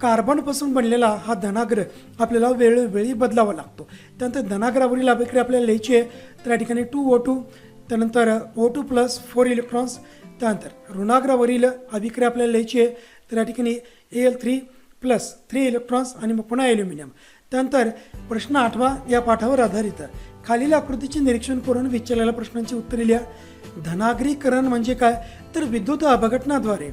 कार्बनपासून बनलेला हा धनाग्रह आपल्याला वेळोवेळी बदलावा लागतो. त्यानंतर धनाग्रहावरील अभिक्रिया आपल्याला लिहायची आहे. तर या ठिकाणी 2O2, त्यानंतर O2+ 4 इलेक्ट्रॉन्स. त्यानंतर ऋणाग्रहावरील अभिक्रिया आपल्याला लिहायची आहे. तर या ठिकाणी Al3+ 3 इलेक्ट्रॉन्स आणि मग पुन्हा ॲल्युमिनियम. त्यानंतर प्रश्न 8वा या पाठावर आधारित खालील आकृतीचे निरीक्षण करून विचारलेल्या प्रश्नांची उत्तरे लिहा. धनाग्रीकरण म्हणजे काय? तर विद्युत अपघटनाद्वारे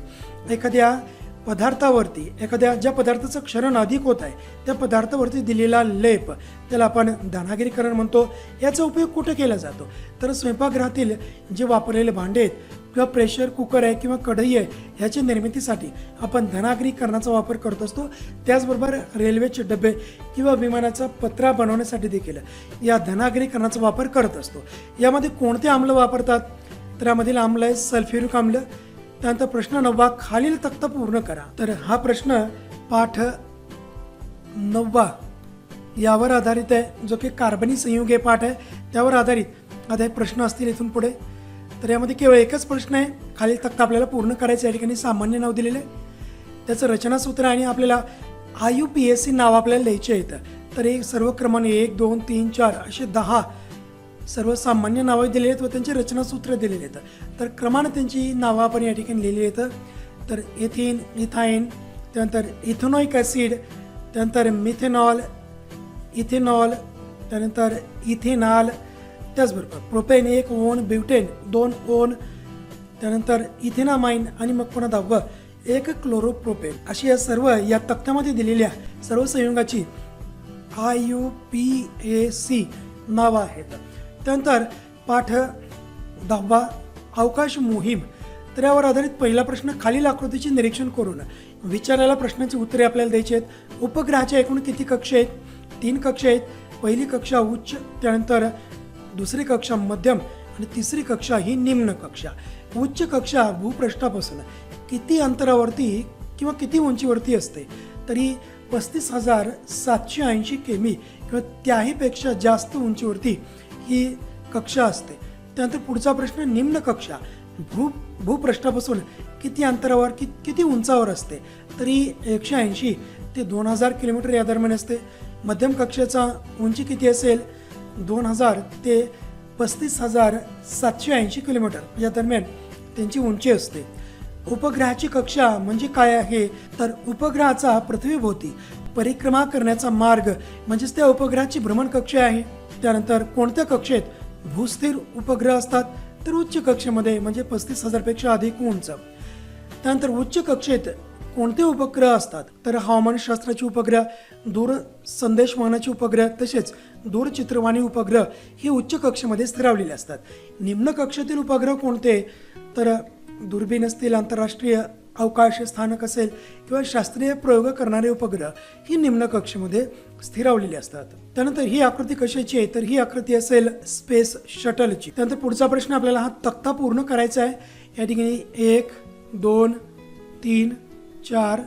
एखाद्या पदार्थावरती ज्या पदार्थाचं क्षरण अधिक होत आहे त्या पदार्थावरती दिलेला लेप त्याला आपण धनागिरीकरण म्हणतो. याचा उपयोग कुठे केला जातो? तर स्वयंपाकगृहातील जे वापरलेले भांडे आहेत किंवा प्रेशर कुकर आहे किंवा कढई आहे ह्याच्या निर्मितीसाठी आपण धनागिरीकरणाचा वापर करत असतो. त्याचबरोबर रेल्वेचे डबे किंवा विमानाचा पत्रा बनवण्यासाठी देखील या धनागिरीकरणाचा वापर करत असतो. यामध्ये कोणते आम्ल वापरतात? तर यामधील आम्ल आहे सल्फ्युरिक आम्ल. त्यानंतर प्रश्न 9वा, खालील तक्ता पूर्ण करा. तर हा प्रश्न पाठ 9वा यावर आधारित आहे, जो की कार्बनी संयुगे पाठ आहे त्यावर आधारित आता हे प्रश्न असतील इथून पुढे. तर यामध्ये केवळ एकच प्रश्न आहे. खालील तक्ता आपल्याला पूर्ण करायचं. या ठिकाणी सामान्य नाव दिलेलं आहे, त्याचं रचनासूत्र आणि आपल्याला IUPAC नाव आपल्याला लिहायचे आहेत. तर हे सर्व क्रमाने 1, 2, 3, 4 असे 10 सर्व सामान्य नावं दिलेली आहेत व त्यांची रचनासूत्र दिलेली आहेत. तर क्रमाने त्यांची नावं आपण या ठिकाणी लिहिली आहेत. तर एथिन, इथाईन, त्यानंतर इथेनॉइक ॲसिड, त्यानंतर मिथेनॉल, इथेनॉल, त्यानंतर इथेनॉल, त्याचबरोबर प्रोपेन 1 ओन, ब्युटेन 2 ओन, त्यानंतर इथेनामाइन आणि मग पुन्हा 10 1 क्लोरोप्रोपेन. अशी या सर्व या तक्त्यामध्ये दिलेल्या सर्व संयुगाची IUPAC नावं आहेत. त्यानंतर पाठ 10वा अवकाश मोहीम. तर यावर आधारित पहिला प्रश्न, खालील आकृतीचे निरीक्षण करून विचारलेल्या प्रश्नांची उत्तरे आपल्याला द्यायची आहेत. उपग्रहाच्या एकूण किती कक्षा आहेत? 3 कक्षा आहेत. पहिली कक्षा उच्च, त्यानंतर दुसरी कक्षा मध्यम आणि तिसरी कक्षा ही निम्न कक्षा. उच्च कक्षा भूपृष्ठापासून किती अंतरावरती किंवा किती उंचीवरती असते, तरी 35,780 किमी किंवा त्याहीपेक्षा जास्त उंचीवरती ही कक्षा असते. त्यानंतर पुढचा प्रश्न, निम्न कक्षा भूपृष्ठापासून किती अंतरावर किती उंचावर असते, तरी 180 ते 2000 किलोमीटर या दरम्यान असते. मध्यम कक्षेचा उंची किती असेल, 2000 ते 35,780 किलोमीटर या दरम्यान त्यांची उंची असते. उपग्रहाची कक्षा म्हणजे काय आहे, तर उपग्रहाचा पृथ्वीभोवती परिक्रमा करण्याचा मार्ग म्हणजेच त्या उपग्रहाची भ्रमण कक्षा आहे. त्यानंतर कोणत्या कक्षेत भूस्थिर उपग्रह असतात, तर उच्च कक्षेमध्ये म्हणजे 35,000 पेक्षा अधिक उंच. त्यानंतर उच्च कक्षेत कोणते उपग्रह असतात, तर हवामानशास्त्राचे उपग्रह, दूरसंदेशवहनाचे उपग्रह तसेच दूरचित्रवाणी उपग्रह हे उच्च कक्षेमध्ये स्थिरावलेले असतात. निम्न कक्षेतील उपग्रह कोणते, तर दुर्बीण असतील, आंतरराष्ट्रीय अवकाश स्थानक असेल किंवा शास्त्रीय प्रयोग करणारे उपग्रह ही निम्न कक्षेमध्ये स्थिरावलेले असतात. त्यानंतर ही आकृती कशाची आहे, तर ही आकृती असेल स्पेस शटलची. त्यानंतर पुढचा प्रश्न आपल्याला हा तक्ता पूर्ण करायचा आहे. या ठिकाणी 1, 2, 3, 4,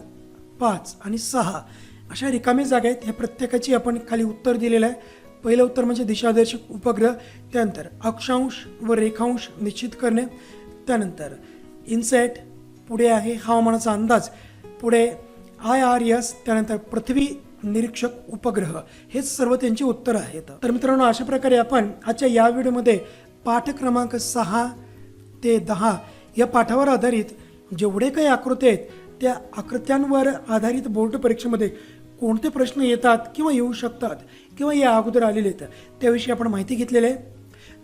5 आणि 6 अशा रिकामी जागा आहेत. ह्या प्रत्येकाची आपण खाली उत्तर दिलेलं आहे. पहिलं उत्तर म्हणजे दिशादर्शक उपग्रह, त्यानंतर अक्षांश व रेखांश निश्चित करणे, त्यानंतर इनसॅट, पुढे आहे हवामानाचा अंदाज, पुढे IRS, त्यानंतर पृथ्वी निरीक्षक उपग्रह. हे सर्व त्यांची उत्तर आहेत. तर मित्रांनो, अशा प्रकारे आपण आजच्या या व्हिडिओमध्ये पाठ क्रमांक 6 ते 10 या पाठावर आधारित जेवढे काही आकृती आहेत त्या आकृत्यांवर आधारित बोर्ड परीक्षेमध्ये कोणते प्रश्न येतात किंवा येऊ शकतात किंवा या अगोदर आलेले आहेत त्याविषयी आपण माहिती घेतलेली आहे.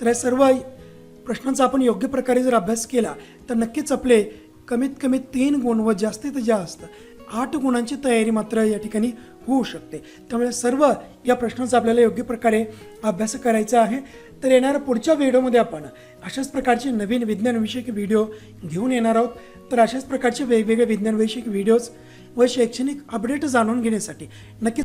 तर या सर्व प्रश्नांचा आपण योग्य प्रकारे जर अभ्यास केला तर नक्कीच आपले कमीत कमी 3 गुण व जास्तीत जास्त 8 गुणांची तयारी मात्र या ठिकाणी होऊ शकते. त्यामुळे सर्व या प्रश्नांचा आपल्याला योग्य प्रकारे अभ्यास करायचा आहे. तर येणाऱ्या पुढच्या व्हिडिओमध्ये आपण अशाच प्रकारचे नवीन विज्ञानविषयक व्हिडिओ घेऊन येणार आहोत. तर अशाच प्रकारचे वेगवेगळे विज्ञानविषयक व्हिडिओज व शैक्षणिक अपडेट जाणून घेण्यासाठी नक्की